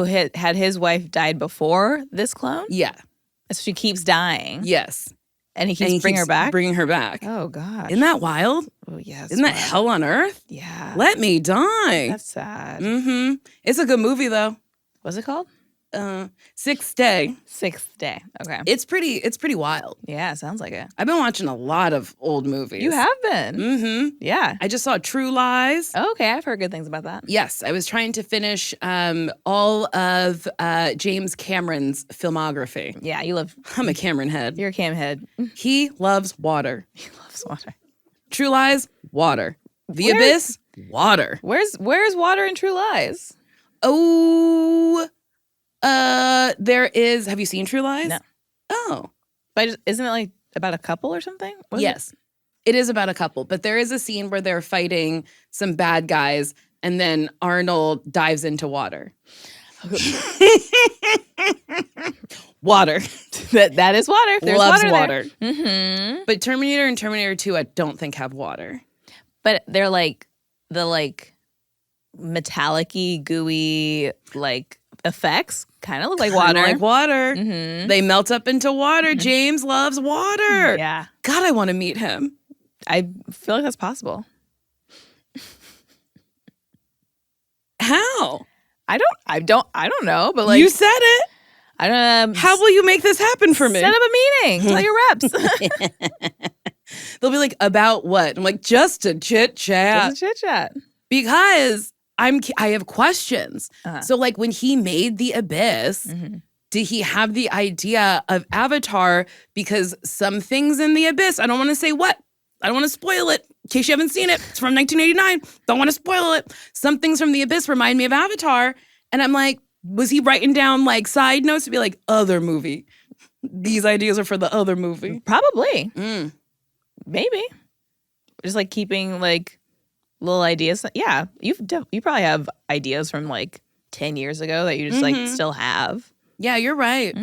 had his wife died before this clone? Yeah. So she keeps dying. Yes. And he keeps bringing her back? Bringing her back. Oh, God. Isn't that wild? Oh, yes. Isn't that hell on earth? Yeah. Let me die. That's sad. Mm-hmm. It's a good movie, though. What's it called? Sixth Day. Sixth Day. Okay. It's pretty wild. Yeah, sounds like it. I've been watching a lot of old movies. You have been? Mm-hmm. Yeah. I just saw True Lies. Oh, okay, I've heard good things about that. Yes, I was trying to finish all of James Cameron's filmography. Yeah, you love... I'm a Cameron head. You're a Cam head. He loves water. He loves water. True Lies, water. The Abyss, water. Where's water in True Lies? Oh, there is. Have you seen True Lies? No. Oh. But isn't it like about a couple or something? Yes. It is about a couple, but there is a scene where they're fighting some bad guys, and then Arnold dives into water. Water. That is water. There's Loves water. There. Mm-hmm. But Terminator and Terminator 2, I don't think have water. But they're like the like metallic-y, gooey like effects. Kind of look like water. Like water. Mm-hmm. They melt up into water. James loves water. Yeah. God, I want to meet him. I feel like that's possible. How? I don't know, but like you said it. I don't know. How will you make this happen for me? Set up a meeting. Tell your reps. They'll be like, about what? I'm like, just a chit chat. Just a chit chat. Because I have questions. Uh-huh. So like when he made The Abyss, did he have the idea of Avatar? Because some things in The Abyss, I don't want to say what. I don't want to spoil it. In case you haven't seen it, it's from 1989. Don't want to spoil it. Some things from The Abyss remind me of Avatar. And I'm like, was he writing down like side notes to be like, other movie? These ideas are for the other movie. Probably. Maybe. Just like keeping like little ideas. Yeah, you probably have ideas from like 10 years ago that you just like still have. Yeah, you're right.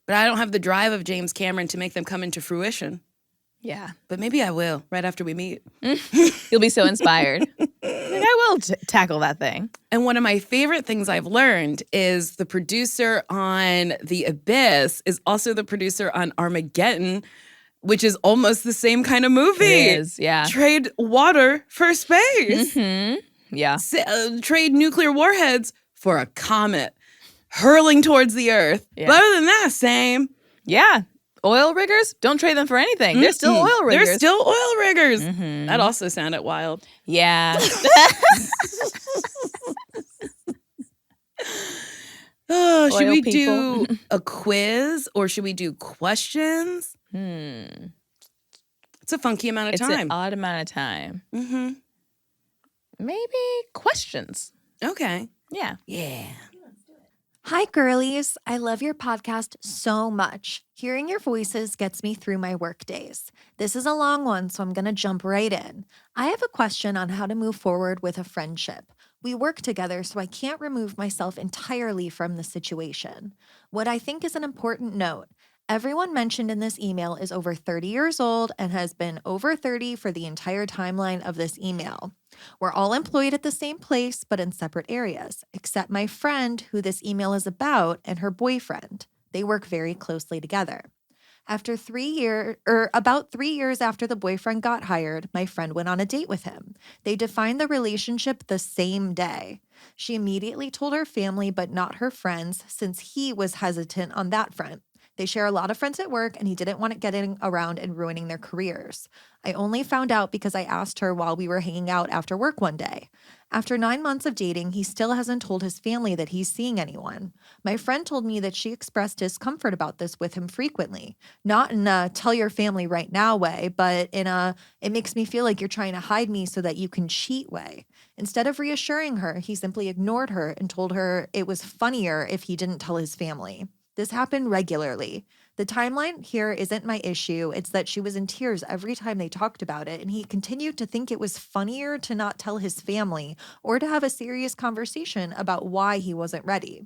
But I don't have the drive of James Cameron to make them come into fruition. Yeah. But maybe I will right after we meet. You'll be so inspired. Like, I will tackle that thing. And one of my favorite things I've learned is the producer on The Abyss is also the producer on Armageddon, which is almost the same kind of movie. It is, yeah. Trade water for space. Yeah. Trade nuclear warheads for a comet hurling towards the Earth. Yeah. But other than that, same. Yeah. Oil riggers, don't trade them for anything. They're still oil riggers. They're still oil riggers. That also sounded wild. Yeah. Oh, should Oil we people. do a quiz or should we do questions? It's a funky amount of It's time. an odd amount of time. Mm-hmm. Maybe questions. Okay. Yeah. Yeah. Hi, girlies. I love your podcast so much. Hearing your voices gets me through my work days. This is a long one, so I'm going to jump right in. I have a question on how to move forward with a friendship. We work together, so I can't remove myself entirely from the situation. What I think is an important note: everyone mentioned in this email is over 30 years old and has been over 30 for the entire timeline of this email. We're all employed at the same place, but in separate areas, except my friend who this email is about and her boyfriend. They work very closely together. About 3 years after the boyfriend got hired, my friend went on a date with him. They defined the relationship the same day. She immediately told her family, but not her friends, since he was hesitant on that front. They share a lot of friends at work, and he didn't want it getting around and ruining their careers. I only found out because I asked her while we were hanging out after work one day. After 9 months of dating, he still hasn't told his family that he's seeing anyone. My friend told me that she expressed discomfort about this with him frequently. Not in a tell your family right now way, but in a it makes me feel like you're trying to hide me so that you can cheat way. Instead of reassuring her, he simply ignored her and told her it was funnier if he didn't tell his family. This happened regularly. The timeline here isn't my issue. It's that she was in tears every time they talked about it, and he continued to think it was funnier to not tell his family or to have a serious conversation about why he wasn't ready.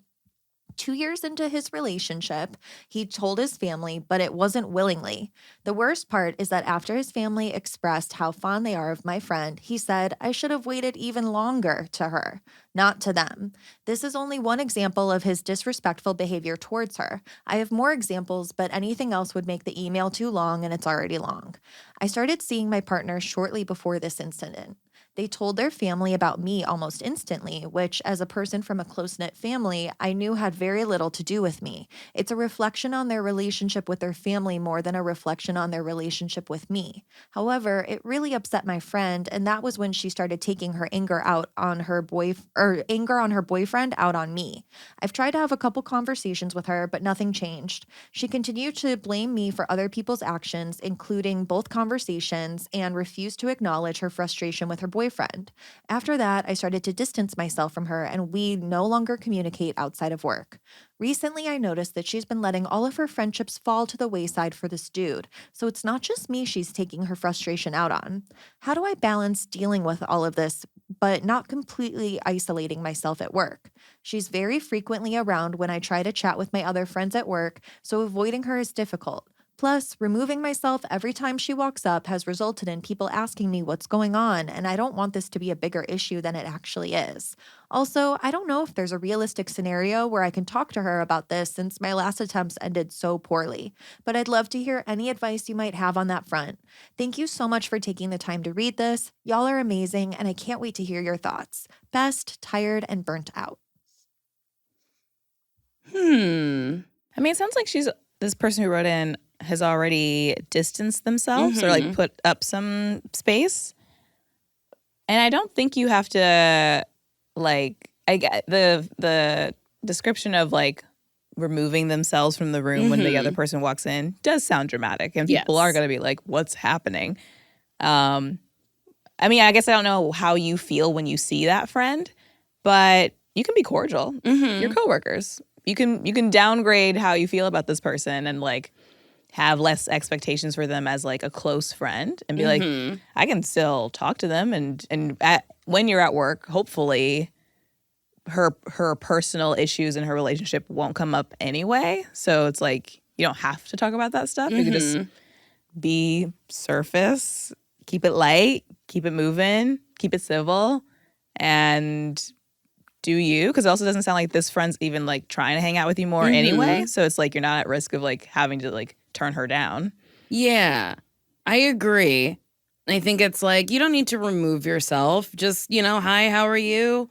2 years into his relationship, he told his family, but it wasn't willingly. The worst part is that after his family expressed how fond they are of my friend, he said, I should have waited even longer to her, not to them. This is only one example of his disrespectful behavior towards her. I have more examples, but anything else would make the email too long, and it's already long. I started seeing my partner shortly before this incident. They told their family about me almost instantly, which, as a person from a close-knit family, I knew had very little to do with me. It's a reflection on their relationship with their family more than a reflection on their relationship with me. However, it really upset my friend, and that was when she started taking her anger on her boyfriend out on me. I've tried to have a couple conversations with her, but nothing changed. She continued to blame me for other people's actions, including both conversations, and refused to acknowledge her frustration with her boyfriend. After that, I started to distance myself from her, and we no longer communicate outside of work. Recently, I noticed that she's been letting all of her friendships fall to the wayside for this dude, so it's not just me she's taking her frustration out on. How do I balance dealing with all of this, but not completely isolating myself at work? She's very frequently around when I try to chat with my other friends at work, so avoiding her is difficult. Plus, removing myself every time she walks up has resulted in people asking me what's going on, and I don't want this to be a bigger issue than it actually is. Also, I don't know if there's a realistic scenario where I can talk to her about this since my last attempts ended so poorly, but I'd love to hear any advice you might have on that front. Thank you so much for taking the time to read this. Y'all are amazing, and I can't wait to hear your thoughts. Best, tired, and burnt out. I mean, it sounds like this person who wrote in has already distanced themselves or like put up some space. And I don't think you have to I get the description of like removing themselves from the room when the other person walks in does sound dramatic, and people are going to be like, what's happening? I mean, I guess I don't know how you feel when you see that friend, but you can be cordial. You're coworkers. You can downgrade how you feel about this person and like have less expectations for them as like a close friend and be like, I can still talk to them, and when you're at work, hopefully her personal issues in her relationship won't come up anyway. So it's like you don't have to talk about that stuff. You can just be surface, keep it light, keep it moving, keep it civil, and do you, because it also doesn't sound like this friend's even like trying to hang out with you more anyway. So it's like you're not at risk of like having to like turn her down. Yeah, I agree. I think it's like you don't need to remove yourself. Just, hi, how are you?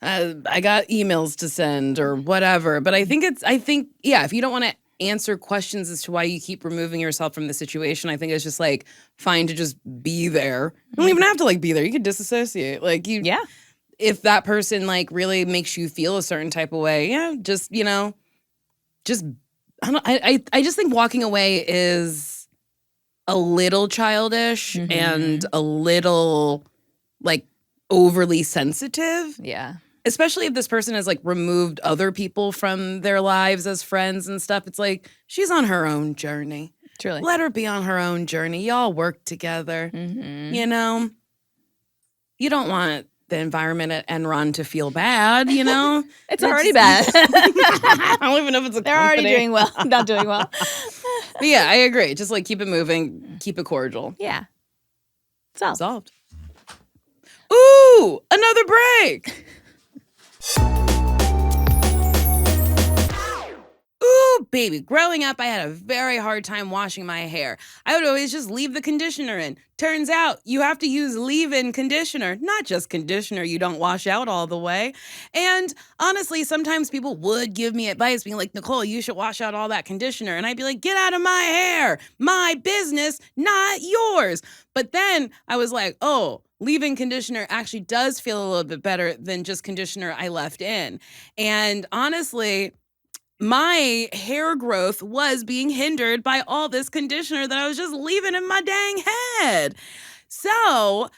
I got emails to send or whatever. But I think if you don't want to answer questions as to why you keep removing yourself from the situation, I think it's just like fine to just be there. You don't even have to like be there. You could disassociate. Like if that person like really makes you feel a certain type of way, just I just think walking away is a little childish and a little like overly sensitive. Yeah. Especially if this person has like removed other people from their lives as friends and stuff. It's like she's on her own journey. Truly. Let her be on her own journey. Y'all work together. You don't want the environment at Enron to feel bad, you know? It's already bad. I don't even know if it's a They're company. already doing well. Not doing well. But yeah, I agree. Just like keep it moving, keep it cordial. Yeah. Solved. Ooh, another break. Ooh, baby. Growing up, I had a very hard time washing my hair. I would always just leave the conditioner in. Turns out you have to use leave-in conditioner, not just conditioner you don't wash out all the way. And honestly, sometimes people would give me advice being like, Nicole, you should wash out all that conditioner. And I'd be like, get out of my hair. My business, not yours. But then I was like, oh, leave-in conditioner actually does feel a little bit better than just conditioner I left in. And honestly, my hair growth was being hindered by all this conditioner that I was just leaving in my dang head. So,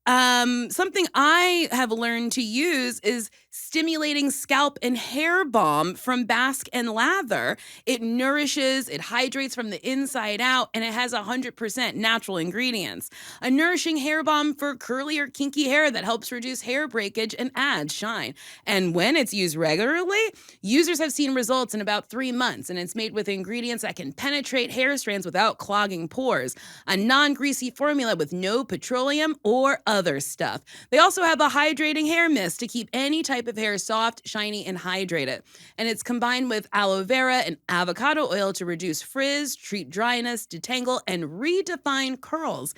something I have learned to use is stimulating scalp and hair balm from Basque and Lather. It nourishes, it hydrates from the inside out, and it has 100% natural ingredients. A nourishing hair balm for curly or kinky hair that helps reduce hair breakage and adds shine. And when it's used regularly, users have seen results in about 3 months, and it's made with ingredients that can penetrate hair strands without clogging pores. A non-greasy formula with no petroleum or other stuff. They also have a hydrating hair mist to keep any type of hair soft, shiny, and hydrated. And it's combined with aloe vera and avocado oil to reduce frizz, treat dryness, detangle, and redefine curls.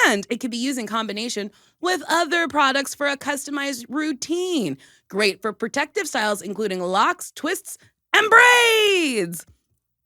And it can be used in combination with other products for a customized routine. Great for protective styles, including locks, twists, and braids.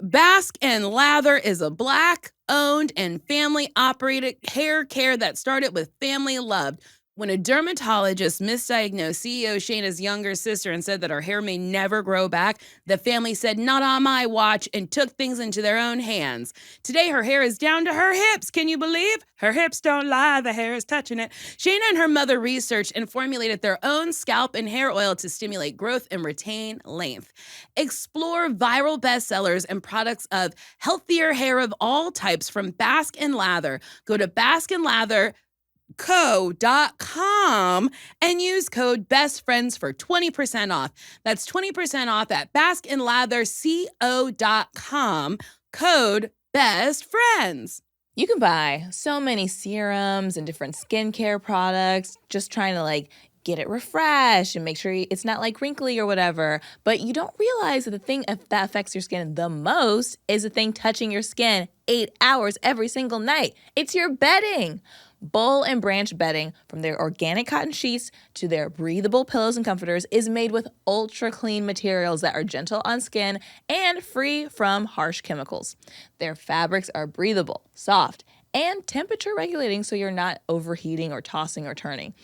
Basque and Lather is a Black-owned and family-operated hair care that started with family love. When a dermatologist misdiagnosed CEO Shayna's younger sister and said that her hair may never grow back, the family said, not on my watch, and took things into their own hands. Today, her hair is down to her hips. Can you believe? Her hips don't lie. The hair is touching it. Shayna and her mother researched and formulated their own scalp and hair oil to stimulate growth and retain length. Explore viral bestsellers and products of healthier hair of all types from Basque and Lather. Go to basqueandlatherco.com and use code BESTFRIENDS for 20% off. That's 20% off at basqueandlatherco.com, code BESTFRIENDS. You can buy so many serums and different skincare products, just trying to like get it refreshed and make sure it's not like wrinkly or whatever. But you don't realize that the thing that affects your skin the most is the thing touching your skin 8 hours every single night. It's your bedding. Bowl and Branch bedding, from their organic cotton sheets to their breathable pillows and comforters, is made with ultra clean materials that are gentle on skin and free from harsh chemicals. Their fabrics are breathable, soft, and temperature regulating, so you're not overheating or tossing or turning.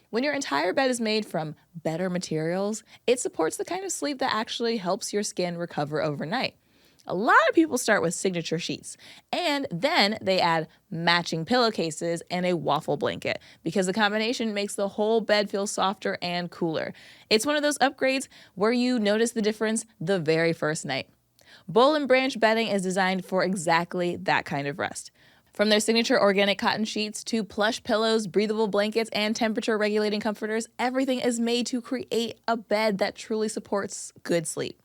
When your entire bed is made from better materials, it supports the kind of sleep that actually helps your skin recover overnight. A lot of people start with signature sheets, and then they add matching pillowcases and a waffle blanket because the combination makes the whole bed feel softer and cooler. It's one of those upgrades where you notice the difference the very first night. Bowl and Branch bedding is designed for exactly that kind of rest. From their signature organic cotton sheets to plush pillows, breathable blankets, and temperature-regulating comforters, everything is made to create a bed that truly supports good sleep.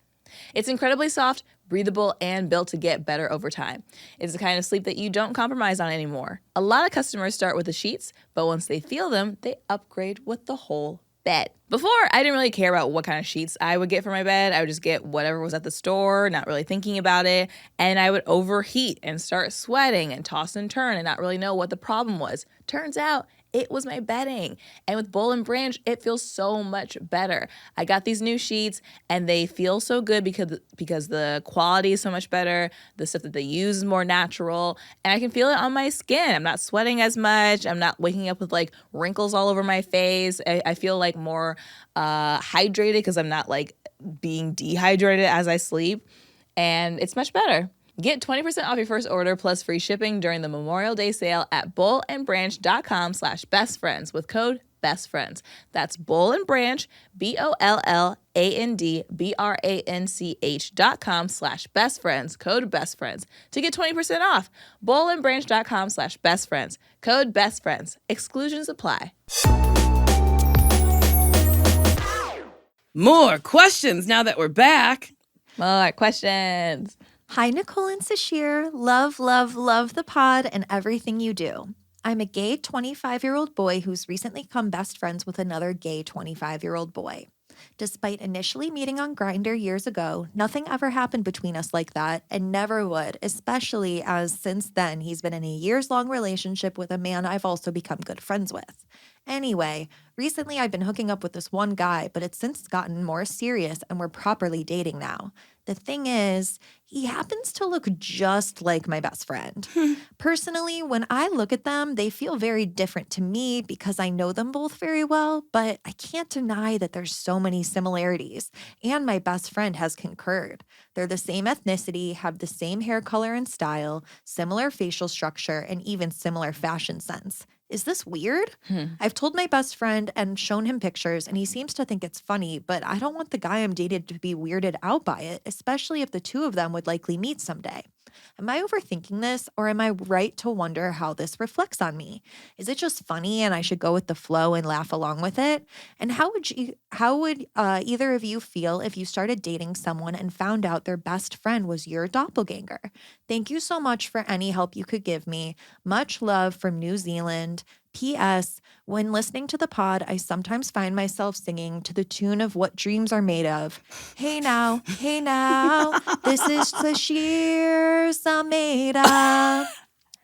It's incredibly soft, breathable, and built to get better over time. It's the kind of sleep that you don't compromise on anymore. A lot of customers start with the sheets, but once they feel them, they upgrade with the whole bed. Before, I didn't really care about what kind of sheets I would get for my bed. I would just get whatever was at the store, not really thinking about it, and I would overheat and start sweating and toss and turn and not really know what the problem was. Turns out, it was my bedding. And with Bowl and Branch, it feels so much better. I got these new sheets and they feel so good because the quality is so much better. The stuff that they use is more natural and I can feel it on my skin. I'm not sweating as much. I'm not waking up with like wrinkles all over my face. I feel like more hydrated because I'm not like being dehydrated as I sleep. And it's much better. Get 20% off your first order plus free shipping during the Memorial Day sale at bowlandbranch.com/bestfriends with code BESTFRIENDS. That's Bowl and Branch, BOLLANDBRANCH.com/bestfriends, code BESTFRIENDS to get 20% off. Bowlandbranch.com/bestfriends, code BESTFRIENDS. Exclusions apply. More questions now that we're back. More questions. Hi, Nicole and Sasheer. Love, love, love the pod and everything you do. I'm a gay 25-year-old boy who's recently become best friends with another gay 25-year-old boy. Despite initially meeting on Grindr years ago, nothing ever happened between us like that and never would, especially as since then he's been in a years-long relationship with a man I've also become good friends with. Anyway, recently I've been hooking up with this one guy, but it's since gotten more serious and we're properly dating now. The thing is, he happens to look just like my best friend. Personally, when I look at them, they feel very different to me because I know them both very well, but I can't deny that there's so many similarities, and my best friend has concurred. They're the same ethnicity, have the same hair color and style, similar facial structure, and even similar fashion sense. Is this weird? I've told my best friend and shown him pictures, and he seems to think it's funny, but I don't want the guy I'm dated to be weirded out by it, especially if the two of them would likely meet someday. Am I overthinking this, or am I right to wonder how this reflects on me? Is it just funny and I should go with the flow and laugh along with it? And how would either of you feel if you started dating someone and found out their best friend was your doppelganger? Thank you so much for any help you could give me. Much love from New Zealand. P.S. When listening to the pod, I sometimes find myself singing to the tune of What Dreams Are Made Of. Hey now, this is Sasheer Sameda.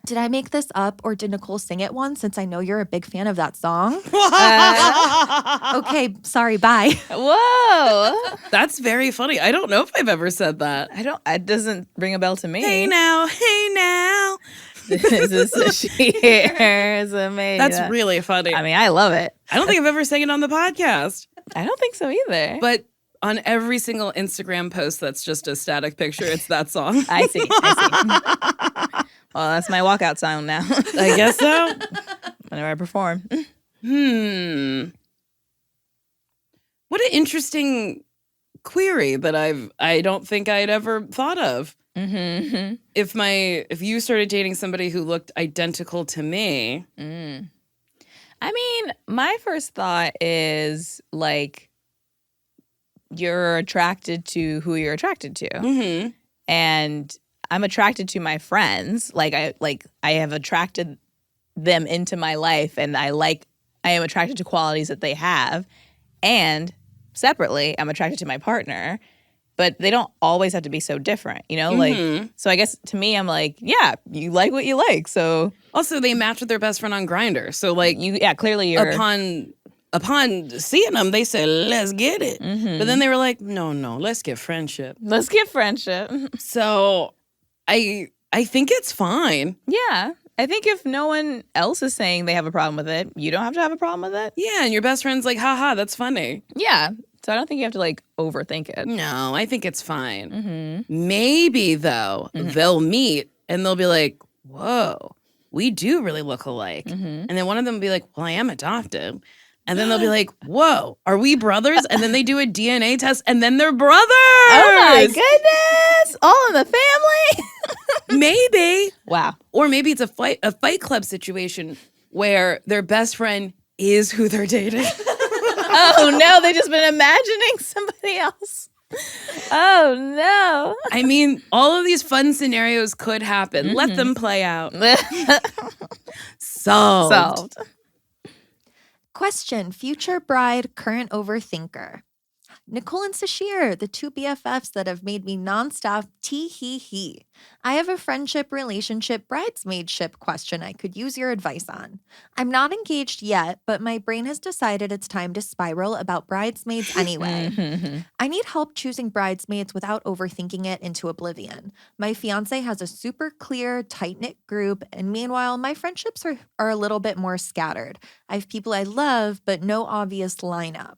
Did I make this up or did Nicole sing it once since I know you're a big fan of that song? Okay, sorry, bye. Whoa. That's very funny. I don't know if I've ever said that. It doesn't ring a bell to me. Hey now. This is Sasheer Sameda. That's really funny. I mean, I love it. I don't think I've ever sang it on the podcast. I don't think so either. But on every single Instagram post that's just a static picture, it's that song. I see. Well, that's my walkout sound now. I guess so. Whenever I perform. What an interesting query that I don't think I'd ever thought of. Mm-hmm. If you started dating somebody who looked identical to me. I mean, my first thought is like you're attracted to who you're attracted to. Mm-hmm. And I'm attracted to my friends. I have attracted them into my life, and I am attracted to qualities that they have. And separately, I'm attracted to my partner. But they don't always have to be so different, you know? Mm-hmm. So I guess to me, I'm like, yeah, you like what you like. So Also, they matched with their best friend on Grindr. So clearly you're upon seeing them, they said, "Let's get it." Mm-hmm. But then they were like, "No, let's get friendship." Let's get friendship. So I think it's fine. Yeah. I think if no one else is saying they have a problem with it, you don't have to have a problem with it. Yeah, and your best friend's like, haha, that's funny. Yeah. So I don't think you have to overthink it. No, I think it's fine. Mm-hmm. Maybe, though, they'll meet and they'll be like, whoa, we do really look alike. Mm-hmm. And then one of them will be like, well, I am adopted. And then they'll be like, whoa, are we brothers? And then they do a DNA test and then they're brothers. Oh my goodness. All in the family. Maybe. Wow. Or maybe it's a fight club situation where their best friend is who they're dating. Oh no, they've just been imagining somebody else. Oh no. I mean, all of these fun scenarios could happen. Let them play out. Solved. Question, future bride, current overthinker. Nicole and Sasheer, the two BFFs that have made me nonstop tee-hee-hee. I have a friendship, relationship, bridesmaidship question I could use your advice on. I'm not engaged yet, but my brain has decided it's time to spiral about bridesmaids anyway. I need help choosing bridesmaids without overthinking it into oblivion. My fiance has a super clear, tight-knit group, and meanwhile, my friendships are a little bit more scattered. I have people I love, but no obvious lineup.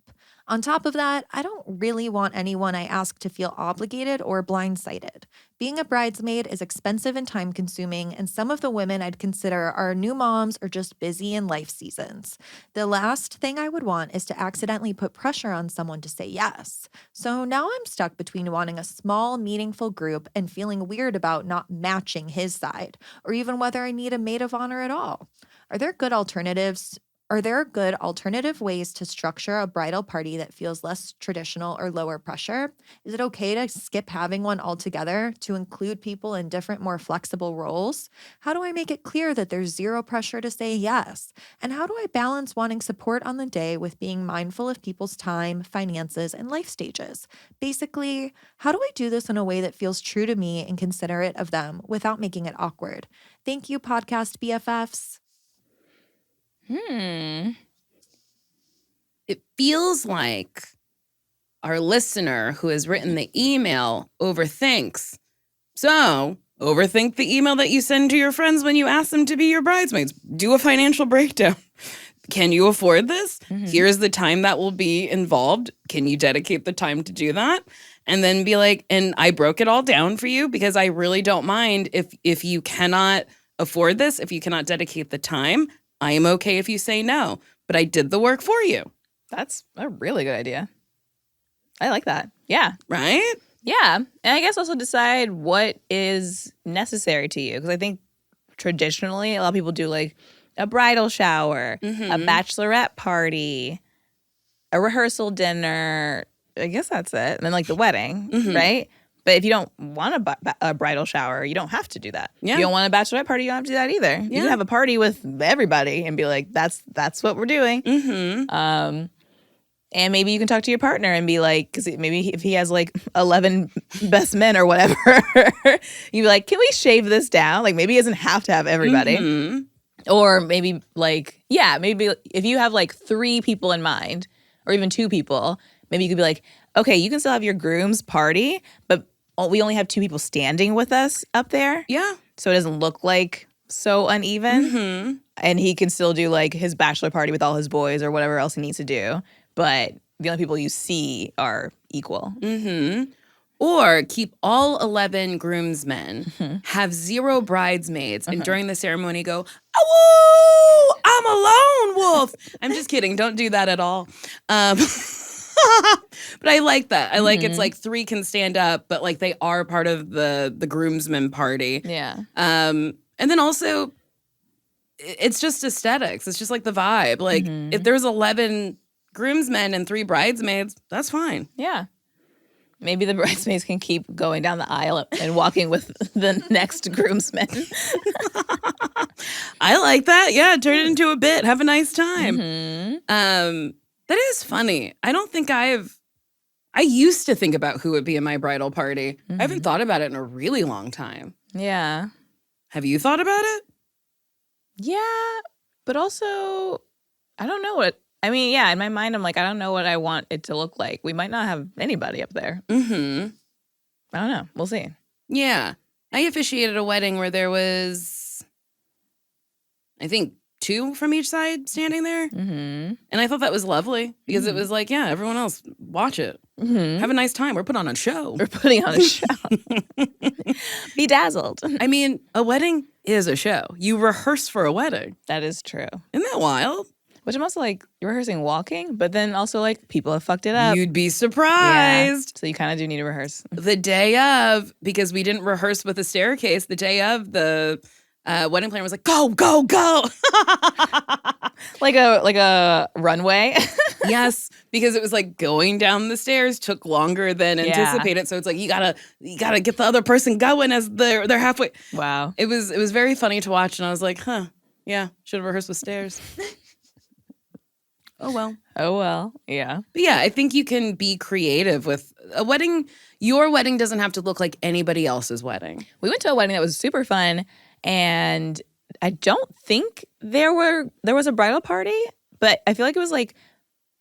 On top of that, I don't really want anyone I ask to feel obligated or blindsided. Being a bridesmaid is expensive and time-consuming, and some of the women I'd consider are new moms or just busy in life seasons. The last thing I would want is to accidentally put pressure on someone to say yes. So now I'm stuck between wanting a small, meaningful group and feeling weird about not matching his side, or even whether I need a maid of honor at all. Are there good alternatives? Are there good alternative ways to structure a bridal party that feels less traditional or lower pressure? Is it okay to skip having one altogether to include people in different, more flexible roles? How do I make it clear that there's zero pressure to say yes? And how do I balance wanting support on the day with being mindful of people's time, finances, and life stages? Basically, how do I do this in a way that feels true to me and considerate of them without making it awkward? Thank you, podcast BFFs. It feels like our listener who has written the email overthinks. So, overthink the email that you send to your friends when you ask them to be your bridesmaids. Do a financial breakdown. Can you afford this? Here's the time that will be involved. Can you dedicate the time to do that? And then be like, and I broke it all down for you because I really don't mind if you cannot afford this, if you cannot dedicate the time. I am okay if you say no, but I did the work for you. That's a really good idea. I like that. Yeah. Right? Yeah. And I guess also decide what is necessary to you. Because I think traditionally a lot of people do like a bridal shower, a bachelorette party, a rehearsal dinner. I guess that's it. And then like the wedding, right? But if you don't want a bridal shower, you don't have to do that. Yeah. If you don't want a bachelorette party, you don't have to do that either. You can have a party with everybody and be like, that's what we're doing. And maybe you can talk to your partner and be like, because maybe if he has like 11 best men or whatever, you'd be like, can we shave this down? Like maybe he doesn't have to have everybody. Or maybe like, maybe if you have like 3 people in mind or even 2 people, maybe you could be like, okay, you can still have your groom's party, but we only have 2 people standing with us up there. Yeah. So it doesn't look like so uneven. And he can still do like his bachelor party with all his boys or whatever else he needs to do. But the only people you see are equal. Or keep all 11 groomsmen, have 0 bridesmaids, and during the ceremony go, oh, I'm a lone wolf. I'm just kidding. Don't do that at all. But I like that. I like it's like 3 can stand up, but like they are part of the groomsmen party. Yeah. And then also, it's just aesthetics. It's just like the vibe. Like if there's 11 groomsmen and 3 bridesmaids, that's fine. Yeah. Maybe the bridesmaids can keep going down the aisle and walking with the next groomsmen. I like that. Yeah, turn it into a bit. Have a nice time. That is funny. I don't think I used to think about who would be in my bridal party. I haven't thought about it in a really long time. Yeah. Have you thought about it? Yeah. But also, I don't know what. I mean, yeah, in my mind, I'm like, I don't know what I want it to look like. We might not have anybody up there. I don't know. We'll see. Yeah. I officiated a wedding where there was, I think, 2 from each side standing there. And I thought that was lovely because it was like, yeah, everyone else, watch it. Have a nice time. We're putting on a show. We're putting on a show. Be dazzled. I mean, a wedding is a show. You rehearse for a wedding. That is true. Isn't that wild? Which I'm also like, you're rehearsing walking, but then also like people have fucked it up. You'd be surprised. Yeah. So you kind of do need to rehearse. The day of, because we didn't rehearse with the staircase, the day of, the wedding planner was like, go, go, go. like a runway. Yes, because it was like going down the stairs took longer than anticipated. So it's like you gotta get the other person going as they're halfway. Wow. It was very funny to watch, and I was like, huh, yeah, should have rehearsed with stairs. Oh well. Yeah. But yeah, I think you can be creative with a wedding. Your wedding doesn't have to look like anybody else's wedding. We went to a wedding that was super fun, and I don't think there was a bridal party, but I feel like it was like,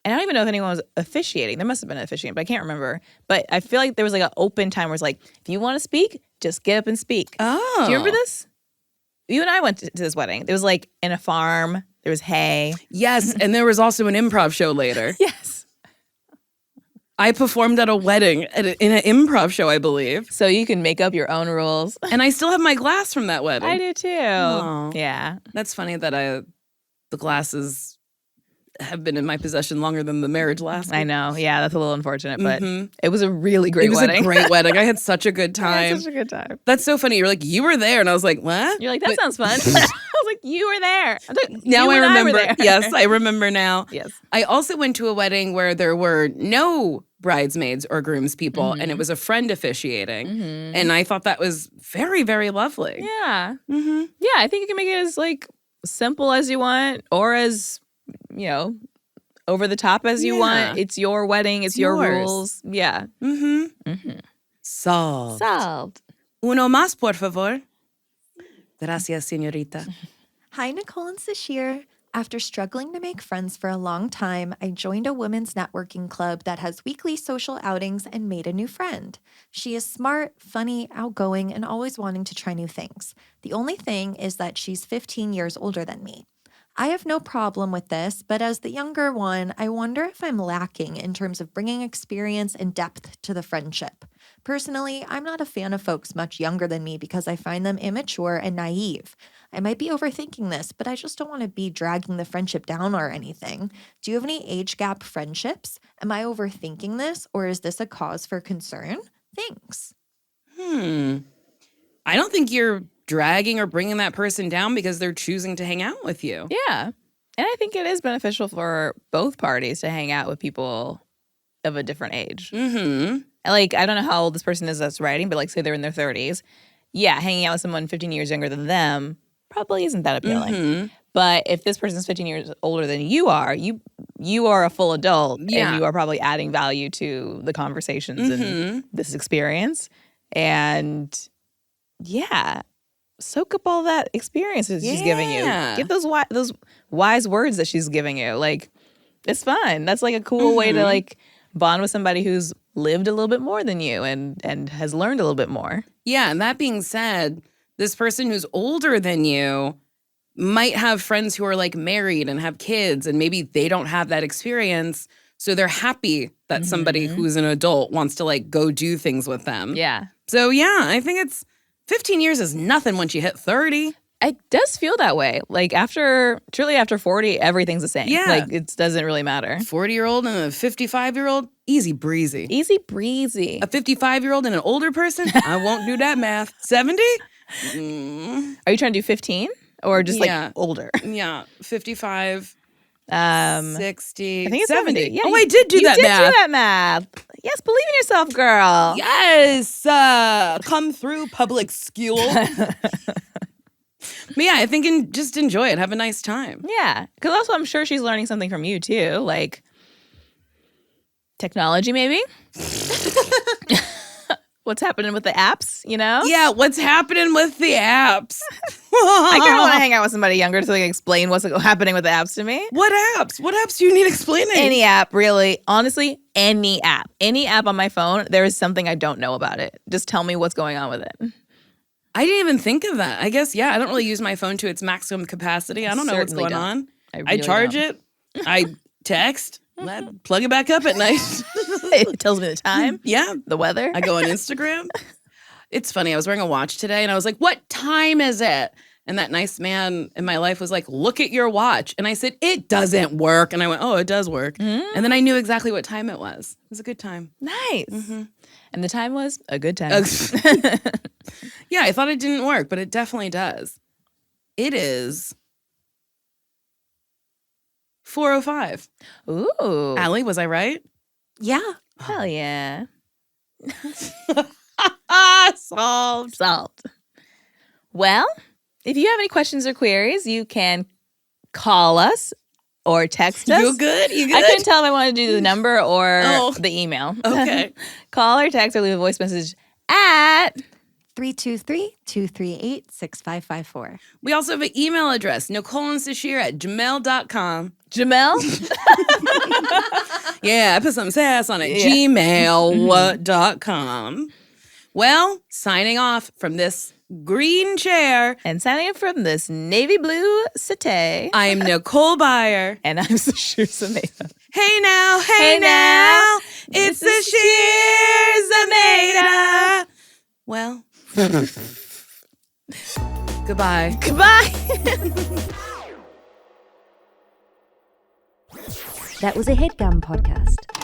and I don't even know if anyone was officiating. There must have been an officiating, but I can't remember. But I feel like there was like an open time where it's like, if you want to speak, just get up and speak. Oh. Do you remember this? You and I went to this wedding. It was like in a farm. There was hay. Yes, and there was also an improv show later. Yes. I performed at a wedding in an improv show, I believe. So you can make up your own rules. And I still have my glass from that wedding. I do too. Oh. Yeah. That's funny that the glass is have been in my possession longer than the marriage lasted. I know. Yeah, that's a little unfortunate, but it was a really great It was wedding. a great wedding. I had such a good I time. had such a good time. That's so funny. You're like, you were there. And I was like, what? You're like, that sounds fun. I was like, you were there. I was like, Now you I and remember. were there. Yes, I remember now. Yes. I also went to a wedding where there were no bridesmaids or groomspeople, and it was a friend officiating. And I thought that was very, very lovely. Yeah. Yeah, I think you can make it as like simple as you want or as, you know, over the top as you want. It's your wedding. It's your yours. rules. Yeah. Solved. Solved. Uno más, por favor. Gracias, señorita. Hi, Nicole and Sasheer. After struggling to make friends for a long time, I joined a women's networking club that has weekly social outings and made a new friend. She is smart, funny, outgoing, and always wanting to try new things. The only thing is that she's 15 years older than me. I have no problem with this, but as the younger one, I wonder if I'm lacking in terms of bringing experience and depth to the friendship. Personally, I'm not a fan of folks much younger than me because I find them immature and naive. I might be overthinking this, but I just don't want to be dragging the friendship down or anything. Do you have any age gap friendships? Am I overthinking this, or is this a cause for concern? Thanks. I don't think you're dragging or bringing that person down because they're choosing to hang out with you. Yeah. And I think it is beneficial for both parties to hang out with people of a different age. Like, I don't know how old this person is that's writing, but like, say they're in their 30s. Yeah, hanging out with someone 15 years younger than them probably isn't that appealing. But if this person's 15 years older than you are a full adult and you are probably adding value to the conversations and this experience. And yeah, soak up all that experience that she's giving you. Get those wise words that she's giving you. Like, it's fun. That's like a cool way to like bond with somebody who's lived a little bit more than you and has learned a little bit more. Yeah, and that being said, this person who's older than you might have friends who are like married and have kids, and maybe they don't have that experience. So they're happy that somebody who's an adult wants to like go do things with them. Yeah. So yeah, I think 15 years is nothing once you hit 30. It does feel that way. Like truly after 40, everything's the same. Yeah. Like it doesn't really matter. 40-year-old and a 55-year-old, easy breezy. Easy breezy. A 55-year-old and an older person, I won't do that math. 70? Are you trying to do 15 or just like older? Yeah, 55, 60, I think it's 70. Yeah, I did do that math. You did do that math. Yes, believe in yourself, girl. Yes, come through public school. But yeah, I think just enjoy it. Have a nice time. Yeah, because also I'm sure she's learning something from you too, like technology maybe. What's happening with the apps, you know? Yeah, what's happening with the apps? I kind of want to hang out with somebody younger so they can explain what's happening with the apps to me. What apps? What apps do you need explaining? Any app, really. Honestly, any app. Any app on my phone, there is something I don't know about it. Just tell me what's going on with it. I didn't even think of that. I guess, yeah, I don't really use my phone to its maximum capacity. I don't know what's going on. I charge it. I text. Plug it back up at night. It tells me the time. Yeah. The weather. I go on Instagram. It's funny. I was wearing a watch today and I was like, what time is it? And that nice man in my life was like, look at your watch. And I said, it doesn't work. And I went, oh, it does work. And then I knew exactly what time it was. It was a good time. Nice. And the time was a good time. Yeah, I thought it didn't work, but it definitely does. It is 4:05. Ooh. Allie, was I right? Yeah. Hell yeah. Solved. Well, if you have any questions or queries, you can call us or text us. You good? You good? I couldn't tell if I wanted to do the number or the email. Okay. Call or text or leave a voice message at 323-238-6554. We also have an email address, NicoleandSasheer@gmail.com. Jamel. Yeah, I put some sass on it. Gmail.com. Well, signing off from this green chair. And signing up from this navy blue settee. I am Nicole Byer. And I'm Sasheer Zameda. Hey now, it's Sasheer Zameda. Well, goodbye. Goodbye. That was a Headgum podcast.